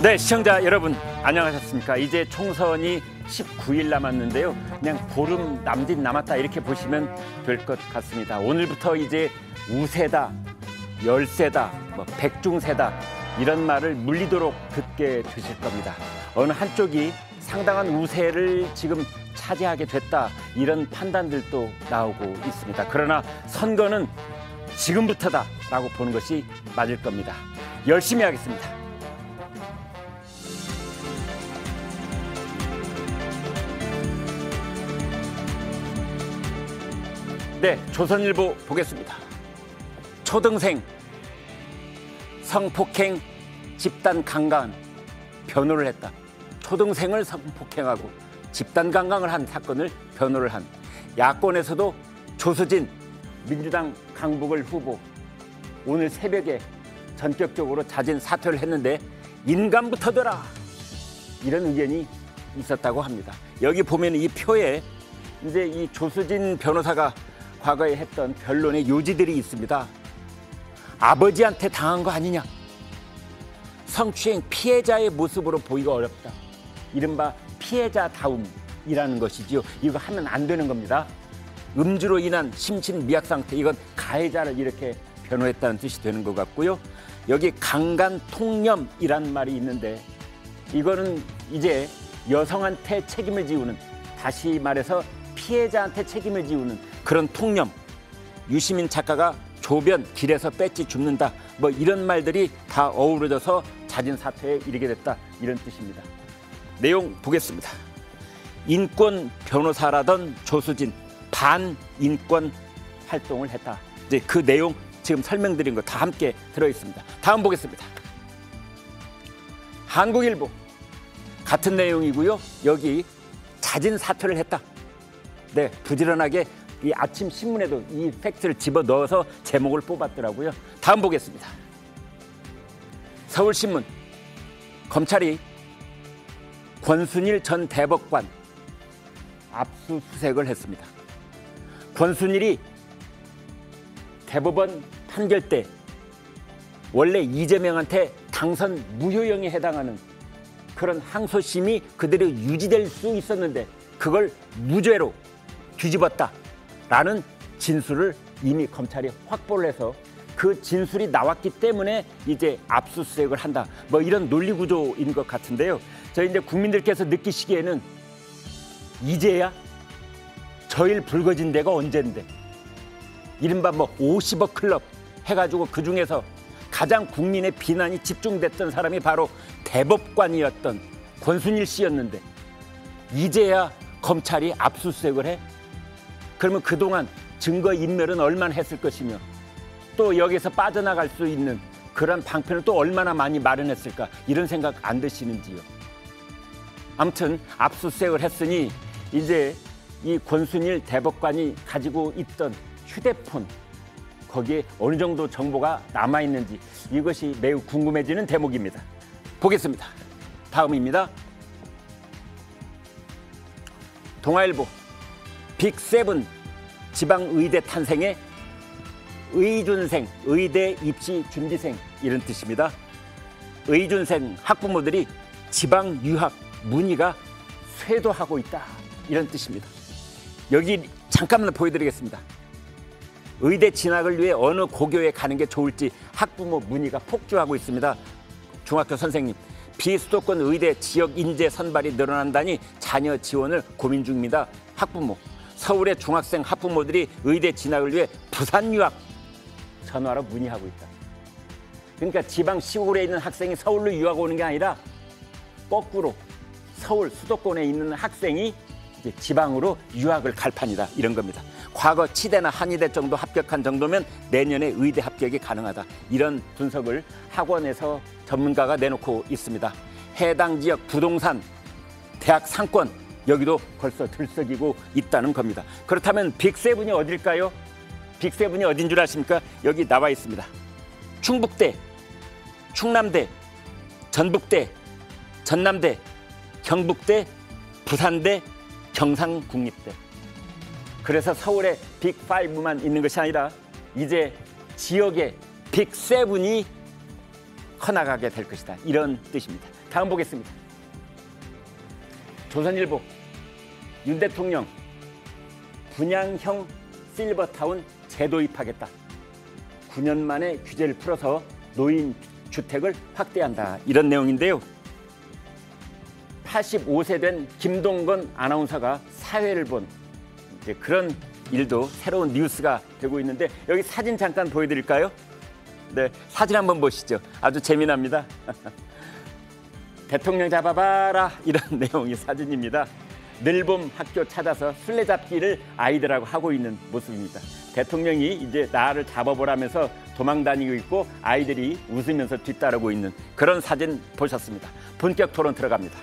네, 시청자 여러분 안녕하셨습니까? 이제 총선이 19일 남았는데요. 그냥 보름 남짓 남았다 이렇게 보시면 될 것 같습니다. 오늘부터 이제 우세다, 열세다, 백중세다 이런 말을 물리도록 듣게 되실 겁니다. 어느 한쪽이 상당한 우세를 지금 차지하게 됐다 이런 판단들도 나오고 있습니다. 그러나 선거는 지금부터다라고 보는 것이 맞을 겁니다. 열심히 하겠습니다. 네, 조선일보 보겠습니다. 초등생 성폭행 집단 강간 변호를 했다. 초등생을 성폭행하고 집단 강간을 한 사건을 변호를 한 야권에서도 조수진 민주당 강북을 후보 오늘 새벽에 전격적으로 자진 사퇴를 했는데 인간부터 둬라 이런 의견이 있었다고 합니다. 여기 보면 이 표에 이제 이 조수진 변호사가 과거에 했던 변론의 요지들이 있습니다. 아버지한테 당한 거 아니냐? 성추행 피해자의 모습으로 보기가 어렵다. 이른바 피해자다움이라는 것이지요. 이거 하면 안 되는 겁니다. 음주로 인한 심신미약 상태, 이건 가해자를 이렇게 변호했다는 뜻이 되는 것 같고요. 여기 강간통념이란 말이 있는데 이거는 이제 여성한테 책임을 지우는, 다시 말해서 피해자한테 책임을 지우는 그런 통념. 유시민 작가가 조변 길에서 뺏지 줍는다 뭐 이런 말들이 다 어우러져서 자진 사퇴에 이르게 됐다 이런 뜻입니다. 내용 보겠습니다. 인권 변호사라던 조수진 반인권 활동을 했다. 이제 그 내용 지금 설명드린 거 다 함께 들어 있습니다. 다음 보겠습니다. 한국일보 같은 내용이고요. 여기 자진 사퇴를 했다. 네, 부지런하게 이 아침 신문에도 이 팩트를 집어넣어서 제목을 뽑았더라고요. 다음 보겠습니다. 서울신문 검찰이 권순일 전 대법관 압수수색을 했습니다. 권순일이 대법원 판결 때 원래 이재명한테 당선 무효형에 해당하는 그런 항소심이 그대로 유지될 수 있었는데 그걸 무죄로 뒤집었다라는 진술을 이미 검찰이 확보를 해서 그 진술이 나왔기 때문에 이제 압수수색을 한다. 뭐 이런 논리 구조인 것 같은데요. 저희 이제 국민들께서 느끼시기에는 이제야 저 일 불거진 데가 언젠데 이른바 뭐 50억 클럽 해가지고 그 중에서 가장 국민의 비난이 집중됐던 사람이 바로 대법관이었던 권순일 씨였는데 이제야 검찰이 압수수색을 해? 그러면 그동안 증거인멸은 얼마나 했을 것이며 또 여기서 빠져나갈 수 있는 그런 방편을 또 얼마나 많이 마련했을까 이런 생각 안 드시는지요. 아무튼 압수수색을 했으니 이제 이 권순일 대법관이 가지고 있던 휴대폰 거기에 어느 정도 정보가 남아있는지 이것이 매우 궁금해지는 대목입니다. 보겠습니다. 다음입니다. 동아일보 빅7 지방의대 탄생에 의준생, 의대 입시 준비생 이런 뜻입니다. 의준생 학부모들이 지방 유학 문의가 쇄도하고 있다 이런 뜻입니다. 여기 잠깐만 보여드리겠습니다. 의대 진학을 위해 어느 고교에 가는 게 좋을지 학부모 문의가 폭주하고 있습니다. 중학교 선생님, 비수도권 의대 지역 인재 선발이 늘어난다니 자녀 지원을 고민 중입니다. 학부모, 서울의 중학생 학부모들이 의대 진학을 위해 부산 유학 전화로 문의하고 있다. 그러니까 지방 시골에 있는 학생이 서울로 유학 오는 게 아니라 거꾸로 서울 수도권에 있는 학생이 이제 지방으로 유학을 갈 판이다 이런 겁니다. 과거 치대나 한의대 정도 합격한 정도면 내년에 의대 합격이 가능하다. 이런 분석을 학원에서 전문가가 내놓고 있습니다. 해당 지역 부동산, 대학 상권 여기도 벌써 들썩이고 있다는 겁니다. 그렇다면 빅7이 어딜까요? 빅7이 어딘 줄 아십니까? 여기 나와 있습니다. 충북대, 충남대, 전북대, 전남대, 경북대, 부산대, 경상국립대. 그래서 서울에 빅5만 있는 것이 아니라 이제 지역에 빅7이 커나가게 될 것이다. 이런 뜻입니다. 다음 보겠습니다. 조선일보 윤 대통령 분양형 실버타운 재도입하겠다. 9년 만에 규제를 풀어서 노인 주택을 확대한다. 이런 내용인데요. 85세 된 김동건 아나운서가 사회를 본 그런 일도 새로운 뉴스가 되고 있는데 여기 사진 잠깐 보여드릴까요? 네, 사진 한번 보시죠. 아주 재미납니다. 대통령 잡아봐라 이런 내용의 사진입니다. 늘봄 학교 찾아서 술래잡기를 아이들하고 하고 있는 모습입니다. 대통령이 이제 나를 잡아보라면서 도망다니고 있고 아이들이 웃으면서 뒤따르고 있는 그런 사진 보셨습니다. 본격 토론 들어갑니다.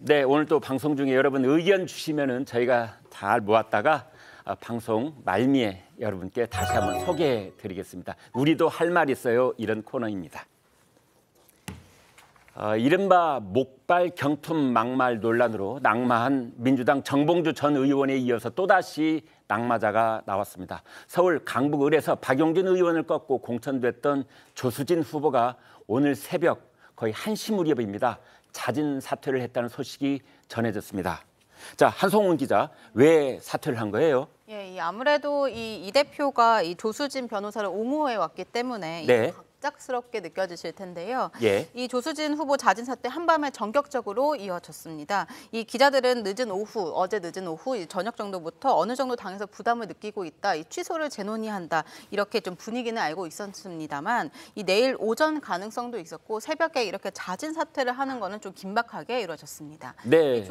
네, 오늘 또 방송 중에 여러분 의견 주시면은 저희가 잘 모았다가 방송 말미에 여러분께 다시 한번 소개해 드리겠습니다. 우리도 할 말 있어요. 이런 코너입니다. 이른바 목발 경품 막말 논란으로 낙마한 민주당 정봉주 전 의원에 이어서 또다시 낙마자가 나왔습니다. 서울 강북을에서 박용진 의원을 꺾고 공천됐던 조수진 후보가 오늘 새벽 거의 1시 무렵입니다. 자진 사퇴를 했다는 소식이 전해졌습니다. 자, 한송훈 기자, 왜 사퇴를 한 거예요? 예, 아무래도 이 대표가 이 조수진 변호사를 옹호해 왔기 때문에 네. 갑작스럽게 느껴지실 텐데요. 예. 이 조수진 후보 자진 사퇴 한밤에 전격적으로 이어졌습니다. 이 기자들은 어제 늦은 오후 저녁 정도부터 어느 정도 당에서 부담을 느끼고 있다, 이 취소를 재논의한다 이렇게 좀 분위기는 알고 있었습니다만 이 내일 오전 가능성도 있었고 새벽에 이렇게 자진 사퇴를 하는 거는 좀 긴박하게 이루어졌습니다. 네.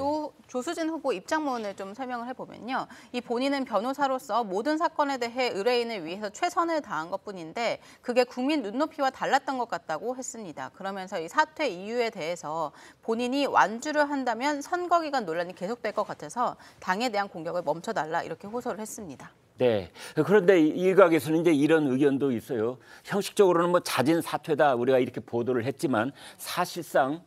조수진 후보 입장문을 좀 설명을 해보면요. 이 본인은 변호사로서 모든 사건에 대해 의뢰인을 위해서 최선을 다한 것뿐인데 그게 국민 눈높이와 달랐던 것 같다고 했습니다. 그러면서 이 사퇴 이유에 대해서 본인이 완주를 한다면 선거 기간 논란이 계속될 것 같아서 당에 대한 공격을 멈춰달라 이렇게 호소를 했습니다. 네. 그런데 일각에서는 이제 이런 의견도 있어요. 형식적으로는 뭐 자진 사퇴다 우리가 이렇게 보도를 했지만 사실상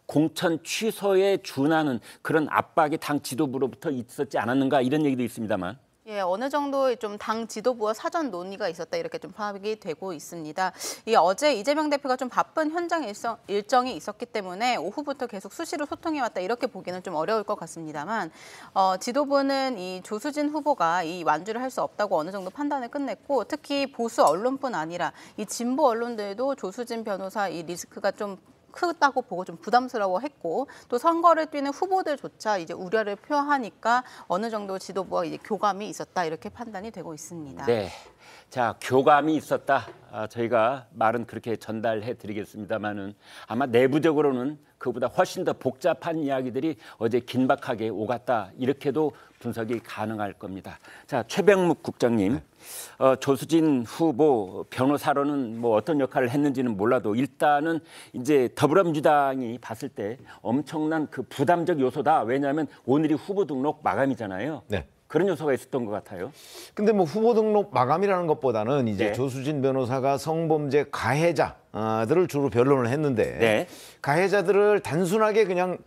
공천 취소에 준하는 그런 압박이 당 지도부로부터 있었지 않았는가 이런 얘기도 있습니다만. 예, 어느 정도 좀 당 지도부와 사전 논의가 있었다 이렇게 좀 파악이 되고 있습니다. 어제 이재명 대표가 좀 바쁜 현장 일정이 있었기 때문에 오후부터 계속 수시로 소통해 왔다 이렇게 보기는 좀 어려울 것 같습니다만 지도부는 이 조수진 후보가 이 완주를 할 수 없다고 어느 정도 판단을 끝냈고 특히 보수 언론뿐 아니라 이 진보 언론들도 조수진 변호사 이 리스크가 좀 크다고 보고 좀 부담스러워했고 또 선거를 뛰는 후보들조차 이제 우려를 표하니까 어느 정도 지도부와 이제 교감이 있었다 이렇게 판단이 되고 있습니다. 네, 자 교감이 있었다. 저희가 말은 그렇게 전달해 드리겠습니다만은 아마 내부적으로는 그보다 훨씬 더 복잡한 이야기들이 어제 긴박하게 오갔다 이렇게도 분석이 가능할 겁니다. 자, 최병묵 국장님, 조수진 후보 변호사로는 뭐 어떤 역할을 했는지는 몰라도 일단은 이제 더불어민주당이 봤을 때 엄청난 그 부담적 요소다. 왜냐하면 오늘이 후보 등록 마감이잖아요. 네. 그런 요소가 있었던 것 같아요. 근데 뭐 후보 등록 마감이라는 것보다는 이제 네. 조수진 변호사가 성범죄 가해자들을 주로 변론을 했는데 네. 가해자들을 단순하게 그냥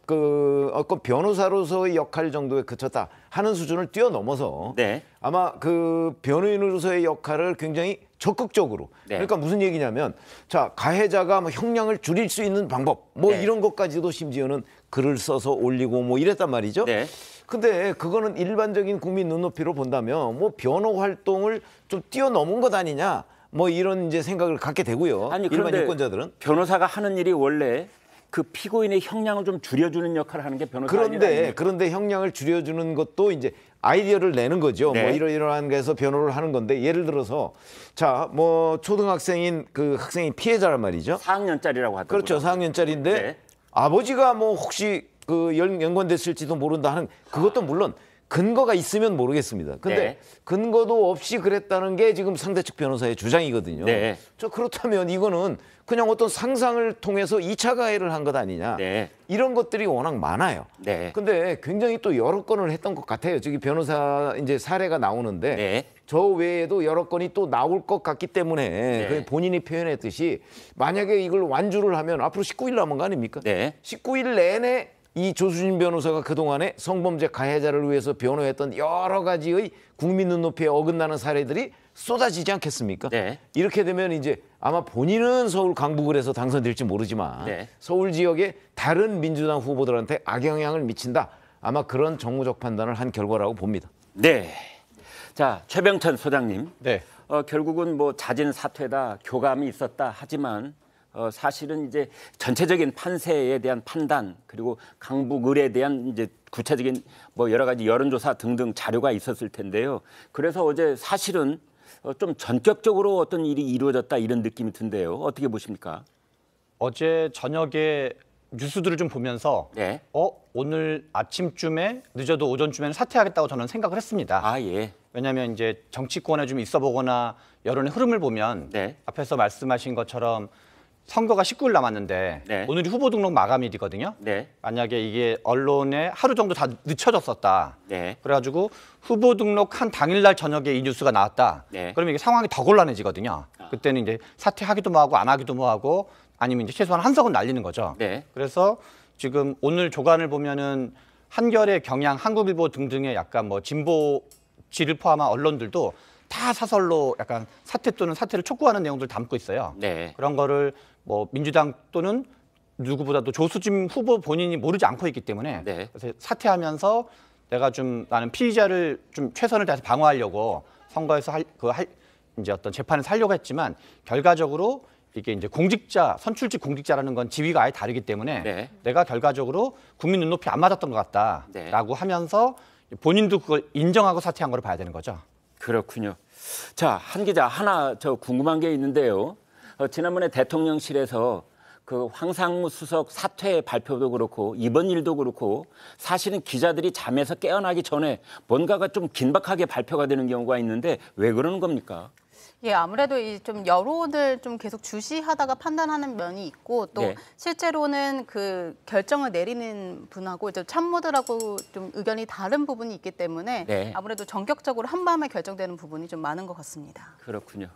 어떤 변호사로서의 역할 정도에 그쳤다 하는 수준을 뛰어넘어서 네. 아마 그 변호인으로서의 역할을 굉장히 적극적으로 네. 그러니까 무슨 얘기냐면 자 가해자가 뭐 형량을 줄일 수 있는 방법 뭐 네. 이런 것까지도 심지어는 글을 써서 올리고 뭐 이랬단 말이죠. 네. 근데 그거는 일반적인 국민 눈높이로 본다면 뭐 변호 활동을 좀 뛰어넘은 것 아니냐 뭐 이런 이제 생각을 갖게 되고요. 아니, 일반 유권자들은 변호사가 하는 일이 원래 그 피고인의 형량을 좀 줄여주는 역할을 하는 게 변호사 아니에요? 그런데 형량을 줄여주는 것도 이제 아이디어를 내는 거죠. 네. 뭐 이러이러한 게서 변호를 하는 건데 예를 들어서 자 뭐 초등학생인 그 학생이 피해자란 말이죠. 4학년짜리라고 하더라고요. 그렇죠. 4학년짜리인데 네. 아버지가 뭐 혹시 그 연관됐을지도 모른다 하는 그것도 물론 근거가 있으면 모르겠습니다. 근데 네. 근거도 없이 그랬다는 게 지금 상대 측 변호사의 주장이거든요. 네. 그렇다면 이거는 그냥 어떤 상상을 통해서 2차 가해를 한 것 아니냐. 네. 이런 것들이 워낙 많아요. 네. 근데 굉장히 또 여러 건을 했던 것 같아요. 저기 변호사 이제 사례가 나오는데 네. 저 외에도 여러 건이 또 나올 것 같기 때문에 네. 본인이 표현했듯이 만약에 이걸 완주를 하면 앞으로 19일 남은 거 아닙니까? 네. 19일 내내 이 조수진 변호사가 그동안에 성범죄 가해자를 위해서 변호했던 여러 가지의 국민 눈높이에 어긋나는 사례들이 쏟아지지 않겠습니까? 네. 이렇게 되면 이제 아마 본인은 서울 강북을 해서 당선될지 모르지만 네. 서울 지역의 다른 민주당 후보들한테 악영향을 미친다. 아마 그런 정무적 판단을 한 결과라고 봅니다. 네. 자, 최병천 소장님. 네. 결국은 뭐 잦은 사퇴다, 교감이 있었다 하지만 사실은 이제 전체적인 판세에 대한 판단 그리고 강북 을에 대한 이제 구체적인 뭐 여러 가지 여론조사 등등 자료가 있었을 텐데요. 그래서 어제 사실은 좀 전격적으로 어떤 일이 이루어졌다 이런 느낌이 든대요. 어떻게 보십니까? 어제 저녁에 뉴스들을 좀 보면서 네. 오늘 아침쯤에 늦어도 오전쯤에는 사퇴하겠다고 저는 생각을 했습니다. 아, 예. 왜냐하면 이제 정치권에 좀 있어 보거나 여론의 흐름을 보면 네. 앞에서 말씀하신 것처럼 선거가 19일 남았는데 네. 오늘이 후보 등록 마감일이거든요. 네. 만약에 이게 언론에 하루 정도 다 늦춰졌었다. 네. 그래가지고 후보 등록한 당일날 저녁에 이 뉴스가 나왔다. 네. 그러면 이게 상황이 더 곤란해지거든요. 그때는 이제 사퇴하기도 뭐하고 안 하기도 뭐하고 아니면 이제 최소한 한석은 날리는 거죠. 네. 그래서 지금 오늘 조간을 보면은 한겨레, 경향, 한국일보 등등의 약간 뭐 진보지를 포함한 언론들도 다 사설로 약간 사퇴 또는 사퇴를 촉구하는 내용들을 담고 있어요. 네. 그런 거를 뭐 민주당 또는 누구보다도 조수진 후보 본인이 모르지 않고 있기 때문에 네. 그래서 사퇴하면서 내가 좀 나는 피의자를 좀 최선을 다해서 방어하려고 선거에서 이제 어떤 재판을 살려고 했지만 결과적으로 이게 이제 공직자, 선출직 공직자라는 건 지위가 아예 다르기 때문에 네. 내가 결과적으로 국민 눈높이 안 맞았던 것 같다라고 네. 하면서 본인도 그걸 인정하고 사퇴한 거로 봐야 되는 거죠. 그렇군요. 자, 한 기자 하나 저 궁금한 게 있는데요. 지난번에 대통령실에서 그 황상무 수석 사퇴 발표도 그렇고 이번 일도 그렇고 사실은 기자들이 잠에서 깨어나기 전에 뭔가가 좀 긴박하게 발표가 되는 경우가 있는데 왜 그러는 겁니까? 예, 아무래도 이 좀 여론을 좀 계속 주시하다가 판단하는 면이 있고 또 네. 실제로는 그 결정을 내리는 분하고 이제 참모들하고 좀 의견이 다른 부분이 있기 때문에 네. 아무래도 전격적으로 한밤에 결정되는 부분이 좀 많은 것 같습니다. 그렇군요.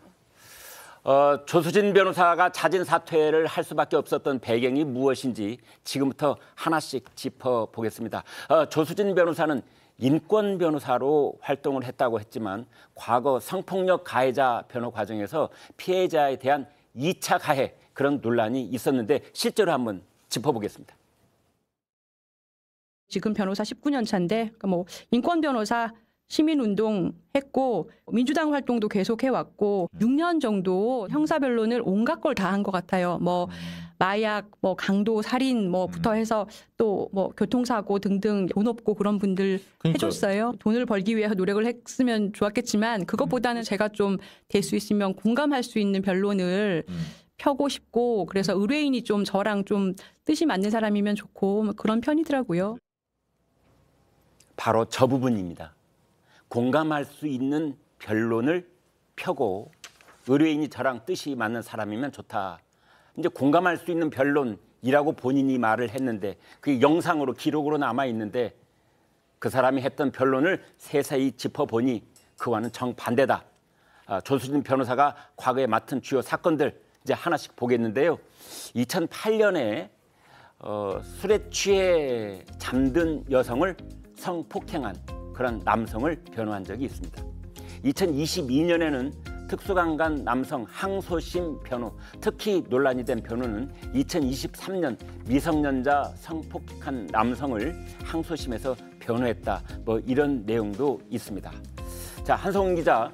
조수진 변호사가 잦은 사퇴를 할 수밖에 없었던 배경이 무엇인지 지금부터 하나씩 짚어보겠습니다. 조수진 변호사는 인권 변호사로 활동을 했다고 했지만 과거 성폭력 가해자 변호 과정에서 피해자에 대한 2차 가해 그런 논란이 있었는데 실제로 한번 짚어보겠습니다. 지금 변호사 19년 차인데 뭐 인권 변호사 시민운동 했고 민주당 활동도 계속 해왔고 6년 정도 형사변론을 온갖 걸 다 한 것 같아요. 뭐 마약, 뭐 강도, 살인 뭐부터 해서 또 뭐 교통사고 등등 돈 없고 그런 분들 해줬어요. 돈을 벌기 위해서 노력을 했으면 좋았겠지만 그것보다는 제가 좀 될 수 있으면 공감할 수 있는 변론을 펴고 싶고 그래서 의뢰인이 좀 저랑 좀 뜻이 맞는 사람이면 좋고 뭐 그런 편이더라고요. 바로 저 부분입니다. 공감할 수 있는 변론을 펴고 의뢰인이 저랑 뜻이 맞는 사람이면 좋다. 이제 공감할 수 있는 변론이라고 본인이 말을 했는데 그게 영상으로 기록으로 남아 있는데 그 사람이 했던 변론을 세세히 짚어보니 그와는 정반대다. 조수진 변호사가 과거에 맡은 주요 사건들 이제 하나씩 보겠는데요. 2008년에 술에 취해 잠든 여성을 성폭행한 그런 남성을 변호한 적이 있습니다. 2022년에는 특수강간 남성 항소심 변호, 특히 논란이 된 변호는 2023년 미성년자 성폭행한 남성을 항소심에서 변호했다. 뭐 이런 내용도 있습니다. 자, 한성훈 기자.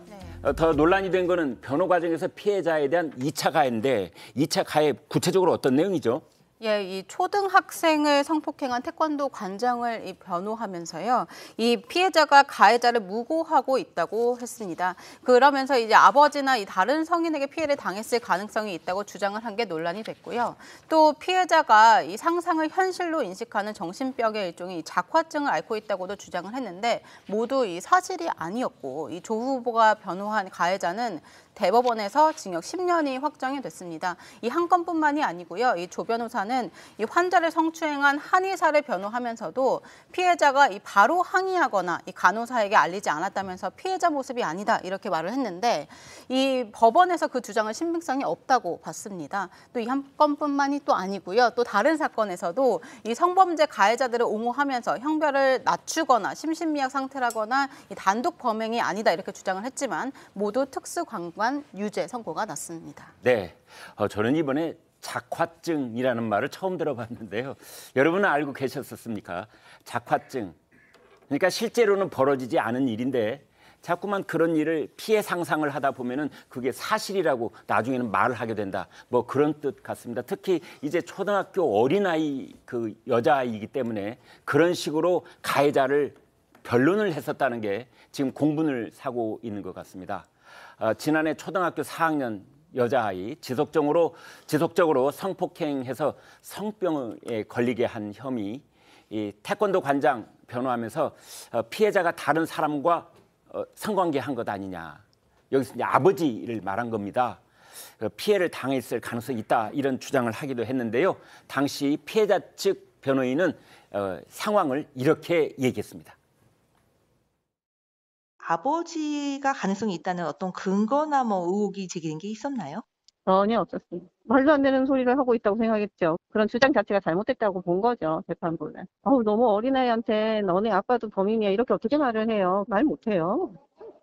더 논란이 된 거는 변호 과정에서 피해자에 대한 2차 가해인데 2차 가해 구체적으로 어떤 내용이죠? 예, 이 초등학생을 성폭행한 태권도 관장을 변호하면서요. 이 피해자가 가해자를 무고하고 있다고 했습니다. 그러면서 이제 아버지나 이 다른 성인에게 피해를 당했을 가능성이 있다고 주장을 한 게 논란이 됐고요. 또 피해자가 이 상상을 현실로 인식하는 정신병의 일종의 작화증을 앓고 있다고도 주장을 했는데 모두 이 사실이 아니었고 이 조 후보가 변호한 가해자는 대법원에서 징역 10년이 확정이 됐습니다. 이 한 건뿐만이 아니고요. 이 조 변호사는 이 환자를 성추행한 한의사를 변호하면서도 피해자가 이 바로 항의하거나 이 간호사에게 알리지 않았다면서 피해자 모습이 아니다 이렇게 말을 했는데 이 법원에서 그 주장은 신빙성이 없다고 봤습니다. 또 이 한 건뿐만이 또 아니고요. 또 다른 사건에서도 이 성범죄 가해자들을 옹호하면서 형벌을 낮추거나 심신미약 상태라거나 이 단독 범행이 아니다 이렇게 주장을 했지만 모두 특수관관 유죄 선고가 났습니다. 네, 저는 이번에 작화증이라는 말을 처음 들어봤는데요. 여러분은 알고 계셨습니까? 작화증. 그러니까 실제로는 벌어지지 않은 일인데 자꾸만 그런 일을 피해 상상을 하다 보면은 그게 사실이라고 나중에는 말을 하게 된다. 뭐 그런 뜻 같습니다. 특히 이제 초등학교 어린아이 그 여자아이이기 때문에 그런 식으로 가해자를 변론을 했었다는 게 지금 공분을 사고 있는 것 같습니다. 지난해 초등학교 4학년 여자아이 지속적으로 성폭행해서 성병에 걸리게 한 혐의, 이 태권도 관장 변호하면서 피해자가 다른 사람과 성관계한 것 아니냐. 여기서 이제 아버지를 말한 겁니다. 피해를 당했을 가능성이 있다 이런 주장을 하기도 했는데요. 당시 피해자 측 변호인은 상황을 이렇게 얘기했습니다. 아버지가 가능성이 있다는 어떤 근거나 뭐 의혹이 제기된 게 있었나요? 전혀 없었습니다. 말도 안 되는 소리를 하고 있다고 생각했죠. 그런 주장 자체가 잘못됐다고 본 거죠, 재판부는. 너무 어린아이한테 너네 아빠도 범인이야 이렇게 어떻게 말을 해요? 말 못해요.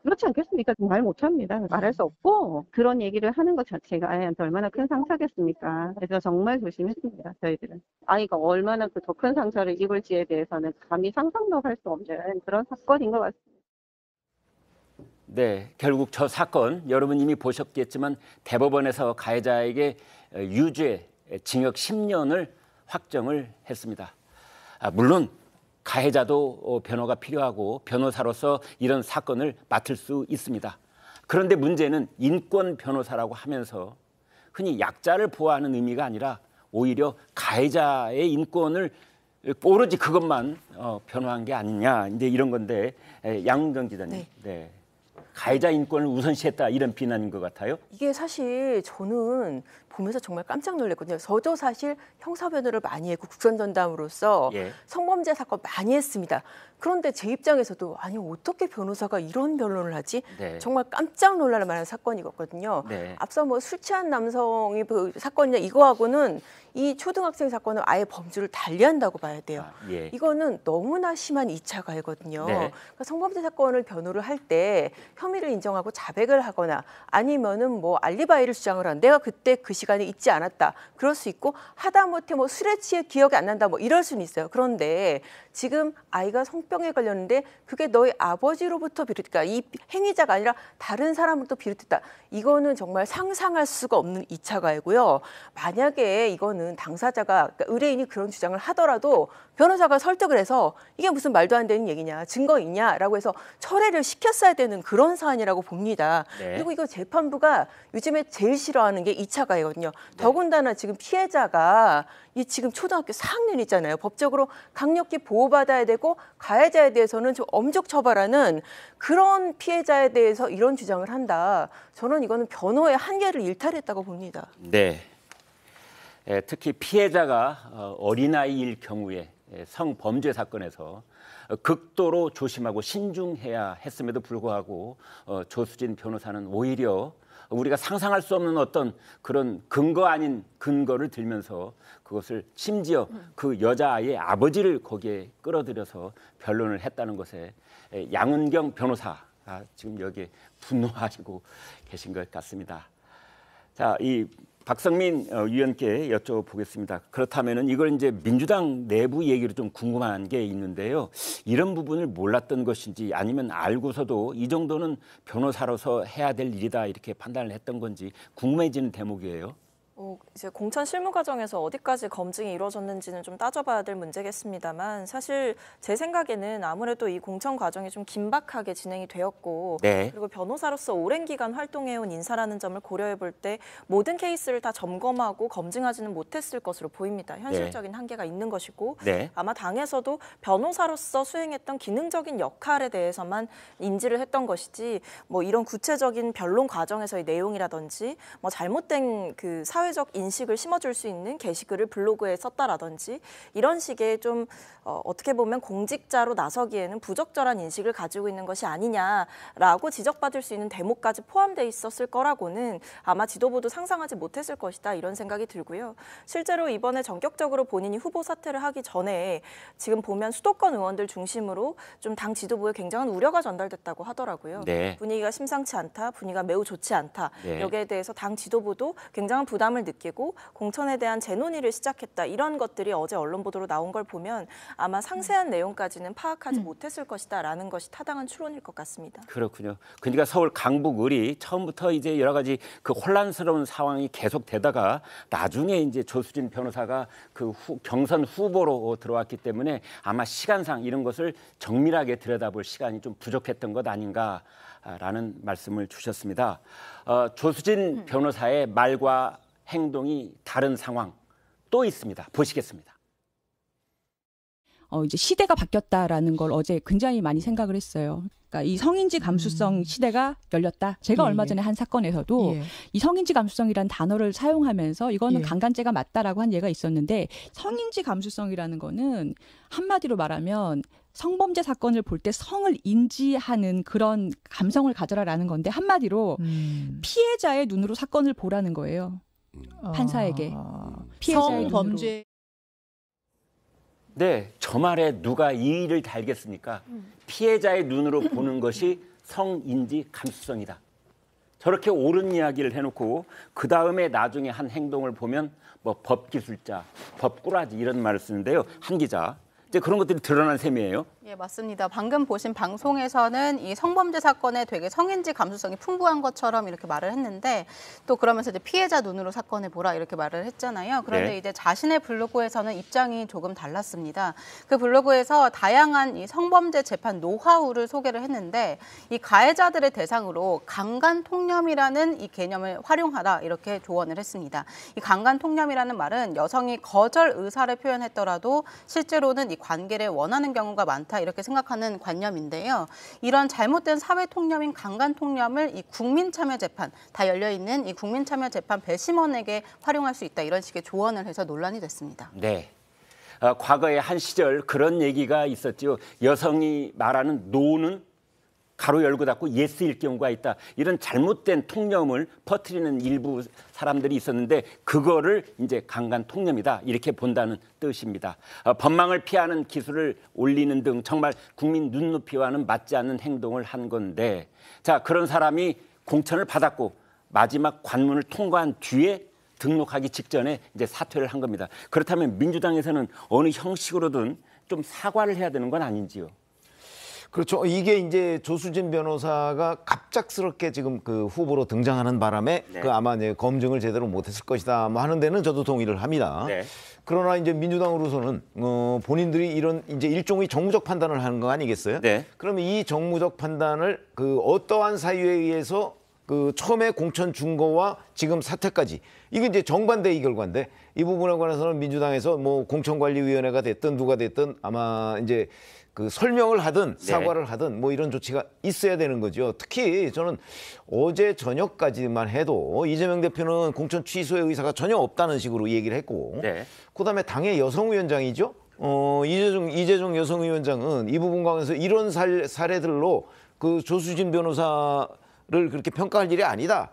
그렇지 않겠습니까? 말 못합니다. 말할 수 없고 그런 얘기를 하는 것 자체가 아이한테 얼마나 큰 상처겠습니까? 그래서 정말 조심했습니다, 저희들은. 아이가 얼마나 그 더 큰 상처를 입을지에 대해서는 감히 상상도 할 수 없는 그런 사건인 것 같습니다. 네, 결국 저 사건 여러분 이미 보셨겠지만 대법원에서 가해자에게 유죄, 징역 10년을 확정을 했습니다. 물론 가해자도 변호가 필요하고 변호사로서 이런 사건을 맡을 수 있습니다. 그런데 문제는 인권 변호사라고 하면서 흔히 약자를 보호하는 의미가 아니라 오히려 가해자의 인권을 오로지 그것만 변호한 게 아니냐 이제 이런 건데 양은경 기자님. 네. 가해자 인권을 우선시했다 이런 비난인 것 같아요. 이게 사실 저는 보면서 정말 깜짝 놀랐거든요. 저도 사실 형사변호를 많이 했고 국선전담으로서 성범죄 사건 많이 했습니다. 그런데 제 입장에서도 아니 어떻게 변호사가 이런 변론을 하지? 정말 깜짝 놀랄 만한 사건이거든요. 앞서 뭐 술 취한 남성이 그 사건이냐 이거하고는 이 초등학생 사건은 아예 범주를 달리한다고 봐야 돼요. 이거는 너무나 심한 2차 가해거든요. 그러니까 성범죄 사건을 변호를 할 때 혐의를 인정하고 자백을 하거나 아니면은 뭐 알리바이를 주장을 한 내가 그때 그 시간에 있지 않았다. 그럴 수 있고 하다못해 뭐 술에 취해 기억이 안 난다 뭐 이럴 수는 있어요. 그런데 지금 아이가 성병에 걸렸는데 그게 너의 아버지로부터 비롯했다. 이 행위자가 아니라 다른 사람으로부터 비롯했다. 이거는 정말 상상할 수가 없는 2차 가해고요. 만약에 이거는 당사자가 그러니까 의뢰인이 그런 주장을 하더라도 변호사가 설득을 해서 이게 무슨 말도 안 되는 얘기냐, 증거 있냐라고 해서 철회를 시켰어야 되는 그런 사안이라고 봅니다. 그리고 이거 재판부가 요즘에 제일 싫어하는 게 2차 가해거든요. 더군다나 지금 피해자가 이 지금 초등학교 4학년이잖아요. 법적으로 강력히 보호받아야 되고 가해자에 대해서는 좀 엄격 처벌하는 그런 피해자에 대해서 이런 주장을 한다. 저는 이거는 변호의 한계를 일탈했다고 봅니다. 네. 특히 피해자가 어린아이일 경우에 성범죄 사건에서 극도로 조심하고 신중해야 했음에도 불구하고 조수진 변호사는 오히려 우리가 상상할 수 없는 어떤 그런 근거 아닌 근거를 들면서 그것을 심지어 그 여자아이의 아버지를 거기에 끌어들여서 변론을 했다는 것에 양은경 변호사가 지금 여기에 분노하시고 계신 것 같습니다. 자, 이 박성민 위원께 여쭤보겠습니다. 그렇다면은 이걸 이제 민주당 내부 얘기로 좀 궁금한 게 있는데요. 이런 부분을 몰랐던 것인지 아니면 알고서도 이 정도는 변호사로서 해야 될 일이다 이렇게 판단을 했던 건지 궁금해지는 대목이에요. 이제 공천 실무 과정에서 어디까지 검증이 이루어졌는지는 좀 따져봐야 될 문제겠습니다만 사실 제 생각에는 아무래도 이 공천 과정이 좀 긴박하게 진행이 되었고 네. 그리고 변호사로서 오랜 기간 활동해온 인사라는 점을 고려해 볼 때 모든 케이스를 다 점검하고 검증하지는 못했을 것으로 보입니다. 현실적인 한계가 있는 것이고 네. 아마 당에서도 변호사로서 수행했던 기능적인 역할에 대해서만 인지를 했던 것이지 뭐 이런 구체적인 변론 과정에서의 내용이라든지 뭐 잘못된 그 사회적 인식을 심어줄 수 있는 게시글을 블로그에 썼다라든지 이런 식의 좀 어떻게 보면 공직자로 나서기에는 부적절한 인식을 가지고 있는 것이 아니냐라고 지적받을 수 있는 대목까지 포함돼 있었을 거라고는 아마 지도부도 상상하지 못했을 것이다 이런 생각이 들고요. 실제로 이번에 전격적으로 본인이 후보 사퇴를 하기 전에 지금 보면 수도권 의원들 중심으로 좀 당 지도부에 굉장한 우려가 전달됐다고 하더라고요. 네. 분위기가 심상치 않다, 분위기가 매우 좋지 않다. 네. 여기에 대해서 당 지도부도 굉장한 부담을 느끼고 공천에 대한 재논의를 시작했다. 이런 것들이 어제 언론 보도로 나온 걸 보면 아마 상세한 내용까지는 파악하지 못했을 것이다라는 것이 타당한 추론일 것 같습니다. 그렇군요. 그러니까 서울 강북을이 처음부터 이제 여러 가지 그 혼란스러운 상황이 계속되다가 나중에 이제 조수진 변호사가 그 경선 후보로 들어왔기 때문에 아마 시간상 이런 것을 정밀하게 들여다볼 시간이 좀 부족했던 것 아닌가라는 말씀을 주셨습니다. 조수진 변호사의 말과 행동이 다른 상황 또 있습니다. 보시겠습니다. 이제 시대가 바뀌었다라는 걸 어제 굉장히 많이 생각을 했어요. 그러니까 이 성인지 감수성 시대가 열렸다. 제가 얼마 전에 한 사건에서도 이 성인지 감수성이라는 단어를 사용하면서 이거는 강간죄가 맞다라고 한 예가 있었는데 성인지 감수성이라는 거는 한마디로 말하면 성범죄 사건을 볼 때 성을 인지하는 그런 감성을 가져라라는 건데 한마디로 피해자의 눈으로 사건을 보라는 거예요. 판사에게. 피해자의 성범죄. 네, 저 말에 누가 이의를 달겠습니까? 피해자의 눈으로 보는 것이 성인지 감수성이다. 저렇게 옳은 이야기를 해놓고 그 다음에 나중에 한 행동을 보면 뭐 법기술자, 법꾸라지 이런 말을 쓰는데요. 한 기자. 이제 그런 것들이 드러난 셈이에요. 예, 맞습니다. 방금 보신 방송에서는 이 성범죄 사건에 되게 성인지 감수성이 풍부한 것처럼 이렇게 말을 했는데 또 그러면서 이제 피해자 눈으로 사건을 보라 이렇게 말을 했잖아요. 그런데 네. 이제 자신의 블로그에서는 입장이 조금 달랐습니다. 그 블로그에서 다양한 이 성범죄 재판 노하우를 소개를 했는데 이 가해자들의 대상으로 강간 통념이라는 이 개념을 활용하라 이렇게 조언을 했습니다. 이 강간 통념이라는 말은 여성이 거절 의사를 표현했더라도 실제로는 이 관계를 원하는 경우가 많다 이렇게 생각하는 관념인데요. 이런 잘못된 사회 통념인 강간 통념을 이 국민참여재판 다 열려 있는 이 국민참여재판 배심원에게 활용할 수 있다 이런 식의 조언을 해서 논란이 됐습니다. 네. 과거에 한 시절 그런 얘기가 있었죠. 여성이 말하는 노는 가로 열고 닫고 예스일 경우가 있다. 이런 잘못된 통념을 퍼뜨리는 일부 사람들이 있었는데 그거를 이제 강간 통념이다. 이렇게 본다는 뜻입니다. 법망을 피하는 기술을 올리는 등 정말 국민 눈높이와는 맞지 않는 행동을 한 건데 자, 그런 사람이 공천을 받았고 마지막 관문을 통과한 뒤에 등록하기 직전에 이제 사퇴를 한 겁니다. 그렇다면 민주당에서는 어느 형식으로든 좀 사과를 해야 되는 건 아닌지요? 그렇죠. 이게 이제 조수진 변호사가 갑작스럽게 지금 그 후보로 등장하는 바람에 네. 그 아마 이제 검증을 제대로 못했을 것이다. 뭐 하는 데는 저도 동의를 합니다. 네. 그러나 이제 민주당으로서는 본인들이 이런 이제 일종의 정무적 판단을 하는 거 아니겠어요? 네. 그러면 이 정무적 판단을 그 어떠한 사유에 의해서 그 처음에 공천 준 거와 지금 사퇴까지 이게 이제 정반대의 결과인데 이 부분에 관해서는 민주당에서 뭐 공천관리위원회가 됐든 누가 됐든 아마 이제 그 설명을 하든 사과를 하든 뭐 이런 조치가 있어야 되는 거죠. 특히 저는 어제 저녁까지만 해도 이재명 대표는 공천 취소의 의사가 전혀 없다는 식으로 얘기를 했고 네. 그다음에 당의 여성위원장이죠. 이재정 여성위원장은 이 부분 관해서 이런 사례들로 그 조수진 변호사를 그렇게 평가할 일이 아니다.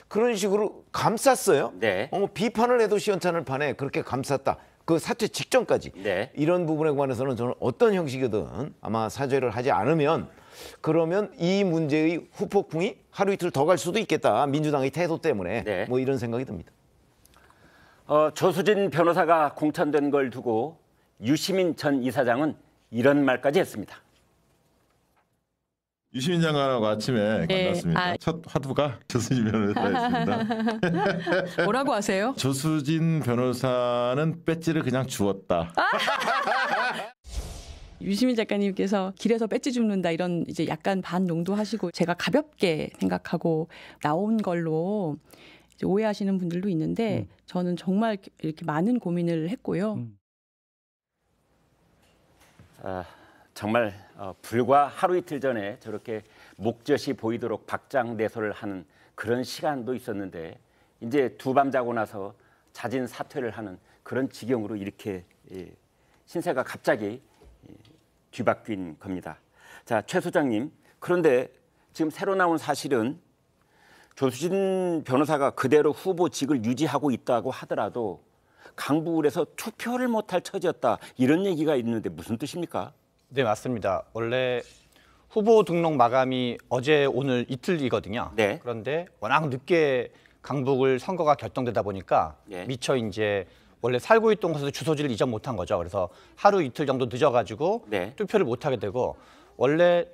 그런 식으로 감쌌어요. 네. 비판을 해도 시원찮을 판에 그렇게 감쌌다. 그 사퇴 직전까지 네. 이런 부분에 관해서는 저는 어떤 형식이든 아마 사죄를 하지 않으면 그러면 이 문제의 후폭풍이 하루 이틀 더 갈 수도 있겠다. 민주당의 태도 때문에 네. 뭐 이런 생각이 듭니다. 조수진 변호사가 공천된 걸 두고 유시민 전 이사장은 이런 말까지 했습니다. 유시민 장관하고 아침에 네. 만났습니다. 첫 화두가 조수진 변호사였습니다. 뭐라고 하세요? 조수진 변호사는 배지를 그냥 주었다. 유시민 작가님께서 길에서 배지 줍는다 이런 이제 약간 반용도 하시고 제가 가볍게 생각하고 나온 걸로 이제 오해하시는 분들도 있는데 저는 정말 이렇게 많은 고민을 했고요. 정말 불과 하루 이틀 전에 저렇게 목젖이 보이도록 박장대소를 하는 그런 시간도 있었는데 이제 두 밤 자고 나서 자진 사퇴를 하는 그런 지경으로 이렇게 신세가 갑자기 뒤바뀐 겁니다. 자, 최 소장님, 그런데 지금 새로 나온 사실은 조수진 변호사가 그대로 후보직을 유지하고 있다고 하더라도 강북을에서 투표를 못할 처지였다 이런 얘기가 있는데 무슨 뜻입니까? 네, 맞습니다. 원래 후보 등록 마감이 어제 오늘 이틀이거든요. 네. 그런데 워낙 늦게 강북을 선거가 결정되다 보니까 네. 미처 이제 원래 살고 있던 곳에서 주소지를 이전 못한 거죠. 그래서 하루 이틀 정도 늦어가지고 네. 투표를 못하게 되고 원래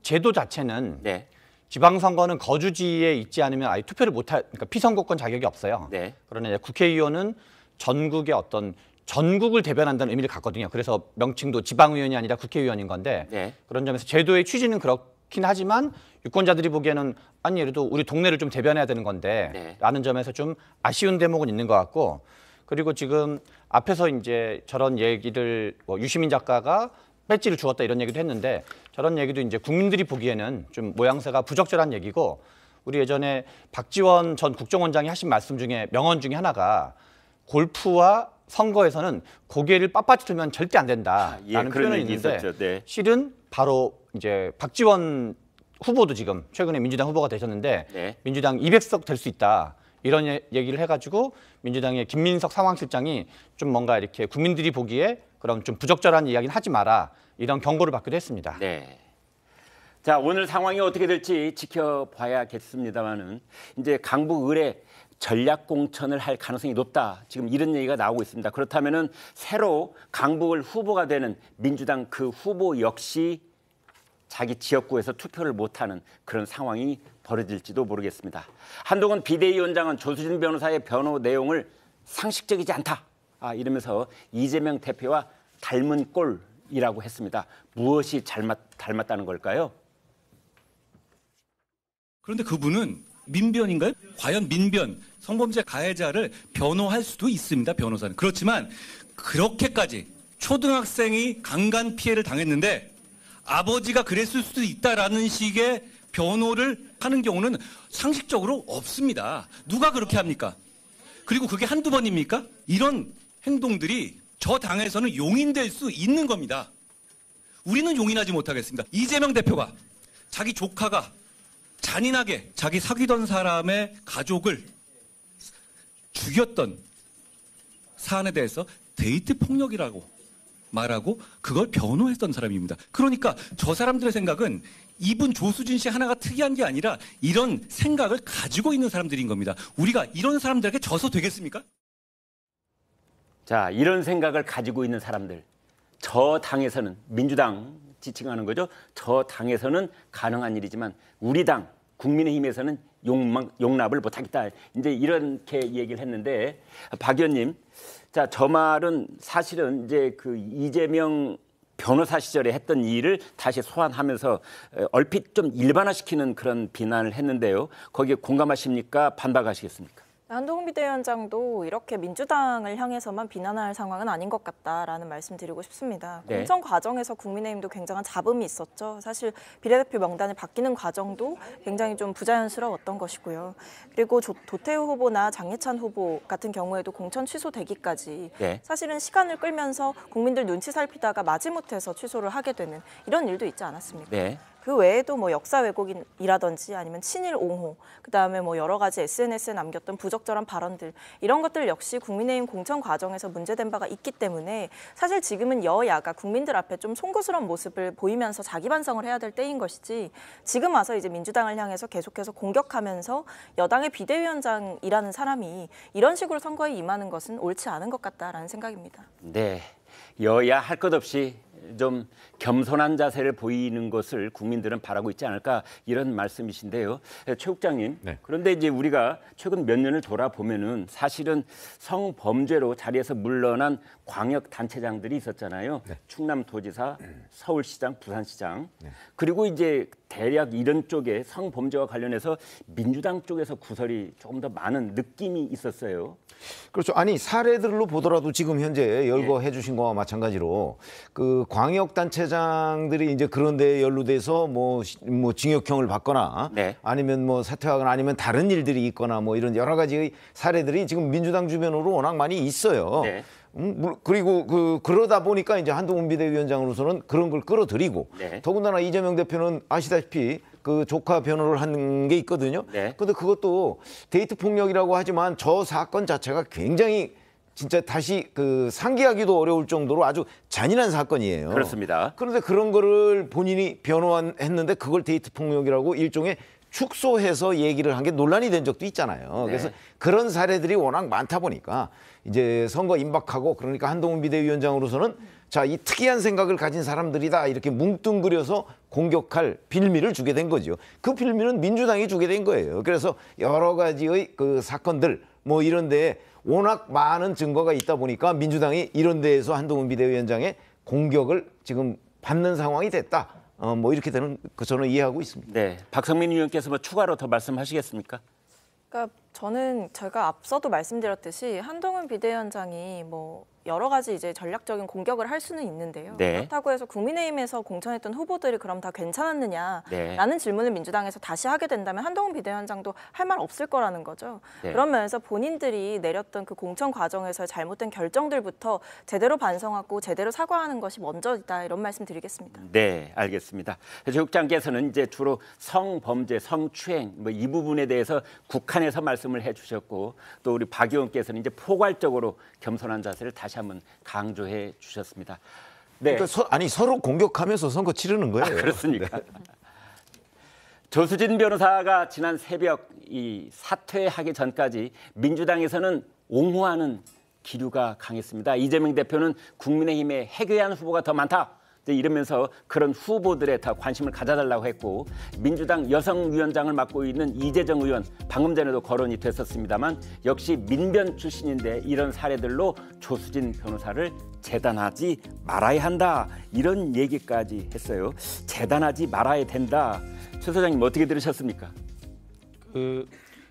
제도 자체는 네. 지방선거는 거주지에 있지 않으면 아예 투표를 못할, 그러니까 피선거권 자격이 없어요. 네. 그러나 이제 국회의원은 전국의 어떤 전국을 대변한다는 의미를 갖거든요. 그래서 명칭도 지방의원이 아니라 국회의원인 건데 네. 그런 점에서 제도의 취지는 그렇긴 하지만 유권자들이 보기에는 아니 예를 들어 우리 동네를 좀 대변해야 되는 건데 네. 라는 점에서 좀 아쉬운 대목은 있는 것 같고 그리고 지금 앞에서 이제 저런 얘기를 유시민 작가가 배지를 주었다 이런 얘기도 했는데 저런 얘기도 이제 국민들이 보기에는 좀 모양새가 부적절한 얘기고 우리 예전에 박지원 전 국정원장이 하신 말씀 중에 명언 중에 하나가 골프와 선거에서는 고개를 빳빳이 들면 절대 안 된다라는 표현이 있는데 네. 실은 바로 이제 박지원 후보도 지금 최근에 민주당 후보가 되셨는데 네. 민주당 200석 될 수 있다 이런 얘기를 해가지고 민주당의 김민석 상황실장이 좀 뭔가 이렇게 국민들이 보기에 그럼 좀 부적절한 이야기는 하지 마라 이런 경고를 받기도 했습니다. 네. 자, 오늘 상황이 어떻게 될지 지켜봐야겠습니다만은 이제 강북 을에 전략 공천을 할 가능성이 높다. 지금 이런 얘기가 나오고 있습니다. 그렇다면은 새로 강북을 후보가 되는 민주당 그 후보 역시 자기 지역구에서 투표를 못하는 그런 상황이 벌어질지도 모르겠습니다. 한동훈 비대위원장은 조수진 변호사의 변호 내용을 상식적이지 않다. 이러면서 이재명 대표와 닮은 꼴이라고 했습니다. 무엇이 닮았다는 걸까요? 그런데 그분은 민변인가요? 과연 민변, 성범죄 가해자를 변호할 수도 있습니다. 변호사는. 그렇지만 그렇게까지 초등학생이 강간 피해를 당했는데 아버지가 그랬을 수도 있다라는 식의 변호를 하는 경우는 상식적으로 없습니다. 누가 그렇게 합니까? 그리고 그게 한두 번입니까? 이런 행동들이 저 당에서는 용인될 수 있는 겁니다. 우리는 용인하지 못하겠습니다. 이재명 대표가 자기 조카가 잔인하게 자기 사귀던 사람의 가족을 죽였던 사안에 대해서 데이트 폭력이라고 말하고 그걸 변호했던 사람입니다. 그러니까 저 사람들의 생각은 이분 조수진 씨 하나가 특이한 게 아니라 이런 생각을 가지고 있는 사람들인 겁니다. 우리가 이런 사람들에게 져서 되겠습니까? 자, 이런 생각을 가지고 있는 사람들. 저 당에서는 민주당 지칭하는 거죠. 저 당에서는 가능한 일이지만 우리 당 국민의힘에서는 용납을 못하겠다. 이제 이렇게 얘기를 했는데 박 의원님, 자, 저 말은 사실은 이제 그 이재명 변호사 시절에 했던 일을 다시 소환하면서 얼핏 좀 일반화시키는 그런 비난을 했는데요. 거기에 공감하십니까? 반박하시겠습니까? 한동훈 비대위원장도 이렇게 민주당을 향해서만 비난할 상황은 아닌 것 같다라는 말씀 드리고 싶습니다. 네. 공천 과정에서 국민의힘도 굉장한 잡음이 있었죠. 사실 비례대표 명단이 바뀌는 과정도 굉장히 좀 부자연스러웠던 것이고요. 그리고 도태우 후보나 장예찬 후보 같은 경우에도 공천 취소되기까지 네. 사실은 시간을 끌면서 국민들 눈치 살피다가 마지못해서 취소를 하게 되는 이런 일도 있지 않았습니까? 네. 그 외에도 뭐 역사 왜곡이라든지 아니면 친일 옹호, 그다음에 뭐 여러 가지 SNS에 남겼던 부적절한 발언들 이런 것들 역시 국민의힘 공천 과정에서 문제된 바가 있기 때문에 사실 지금은 여야가 국민들 앞에 좀 송구스러운 모습을 보이면서 자기 반성을 해야 될 때인 것이지 지금 와서 이제 민주당을 향해서 계속해서 공격하면서 여당의 비대위원장이라는 사람이 이런 식으로 선거에 임하는 것은 옳지 않은 것 같다라는 생각입니다. 네. 여야 할 것 없이 좀 겸손한 자세를 보이는 것을 국민들은 바라고 있지 않을까 이런 말씀이신데요. 최 국장님, 네. 그런데 이제 우리가 최근 몇 년을 돌아보면은 사실은 성범죄로 자리에서 물러난 광역 단체장들이 있었잖아요. 네. 충남도지사, 서울시장, 부산시장. 네. 그리고 이제 대략 이런 쪽에 성범죄와 관련해서 민주당 쪽에서 구설이 조금 더 많은 느낌이 있었어요. 그렇죠. 아니 사례들로 보더라도 지금 현재 열거해 주신 거와 마찬가지로 그 광역단체장들이 이제 그런 데에 연루돼서 뭐 징역형을 받거나 네. 아니면 뭐 사퇴하거나 아니면 다른 일들이 있거나 뭐 이런 여러 가지의 사례들이 지금 민주당 주변으로 워낙 많이 있어요. 네. 그리고 그러다 보니까 이제 한동훈 비대위원장으로서는 그런 걸 끌어들이고 네. 더군다나 이재명 대표는 아시다시피 그 조카 변호를 한 게 있거든요. 네. 근데 그것도 데이트 폭력이라고 하지만 저 사건 자체가 굉장히 진짜 다시 그 상기하기도 어려울 정도로 아주 잔인한 사건이에요. 그렇습니다. 그런데 그런 거를 본인이 변호했는데 그걸 데이트 폭력이라고 일종의 축소해서 얘기를 한 게 논란이 된 적도 있잖아요. 네. 그래서 그런 사례들이 워낙 많다 보니까 이제 선거 임박하고 그러니까 한동훈 비대위원장으로서는 자, 이 특이한 생각을 가진 사람들이다 이렇게 뭉뚱그려서 공격할 빌미를 주게 된 거죠. 그 빌미는 민주당이 주게 된 거예요. 그래서 여러 가지의 그 사건들 뭐 이런 데에 워낙 많은 증거가 있다 보니까 민주당이 이런 데에서 한동훈 비대위원장의 공격을 지금 받는 상황이 됐다. 뭐 이렇게 되는 그 저는 이해하고 있습니다. 네, 박성민 의원께서 뭐 추가로 더 말씀하시겠습니까? 그러니까 저는 제가 앞서도 말씀드렸듯이 한동훈 비대위원장이 뭐 여러 가지 이제 전략적인 공격을 할 수는 있는데요. 네. 그렇다고 해서 국민의힘에서 공천했던 후보들이 그럼 다 괜찮았느냐라는 네. 질문을 민주당에서 다시 하게 된다면 한동훈 비대위원장도 할 말 없을 거라는 거죠. 네. 그런 면에서 본인들이 내렸던 그 공천 과정에서의 잘못된 결정들부터 제대로 반성하고 제대로 사과하는 것이 먼저이다 이런 말씀 드리겠습니다. 네, 알겠습니다. 최 국장께서는 이제 주로 성범죄, 성추행 뭐 이 부분에 대해서 국한에서 말씀을 해주셨고 또 우리 박 의원께서는 이제 포괄적으로 겸손한 자세를 다시 한번 강조해 주셨습니다. 네, 그러니까 서로 공격하면서 선거 치르는 거예요. 그렇습니까? 네. 조수진 변호사가 지난 새벽 이 사퇴하기 전까지 민주당에서는 옹호하는 기류가 강했습니다. 이재명 대표는 국민의힘에 해괴한 후보가 더 많다. 이러면서 그런 후보들에 더 관심을 가져달라고 했고 민주당 여성위원장을 맡고 있는 이재정 의원 방금 전에도 거론이 됐었습니다만 역시 민변 출신인데 이런 사례들로 조수진 변호사를 재단하지 말아야 한다 이런 얘기까지 했어요. 재단하지 말아야 된다. 최 소장님 어떻게 들으셨습니까?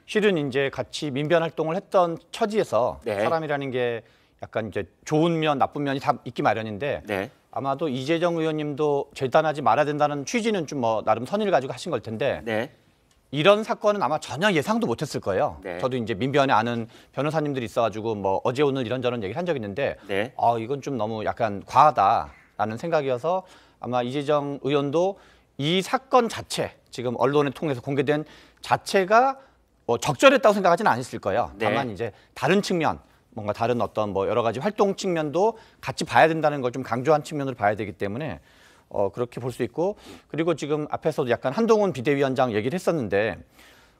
실은 이제 같이 민변 활동을 했던 처지에서 네. 사람이라는 게 약간 이제 좋은 면, 나쁜 면이 다 있기 마련인데 네. 아마도 이재정 의원님도 재단하지 말아야 된다는 취지는 좀 뭐 나름 선의를 가지고 하신 걸 텐데 네. 이런 사건은 아마 전혀 예상도 못했을 거예요. 네. 저도 이제 민변에 아는 변호사님들이 있어가지고 뭐 어제 오늘 이런저런 얘기를 한 적이 있는데 네. 이건 좀 너무 약간 과하다라는 생각이어서 아마 이재정 의원도 이 사건 자체 지금 언론을 통해서 공개된 자체가 뭐 적절했다고 생각하지는 않았을 거예요. 네. 다만 이제 다른 측면 뭔가 다른 어떤 뭐 여러 가지 활동 측면도 같이 봐야 된다는 걸 좀 강조한 측면으로 봐야 되기 때문에 그렇게 볼 수 있고 그리고 지금 앞에서도 약간 한동훈 비대위원장 얘기를 했었는데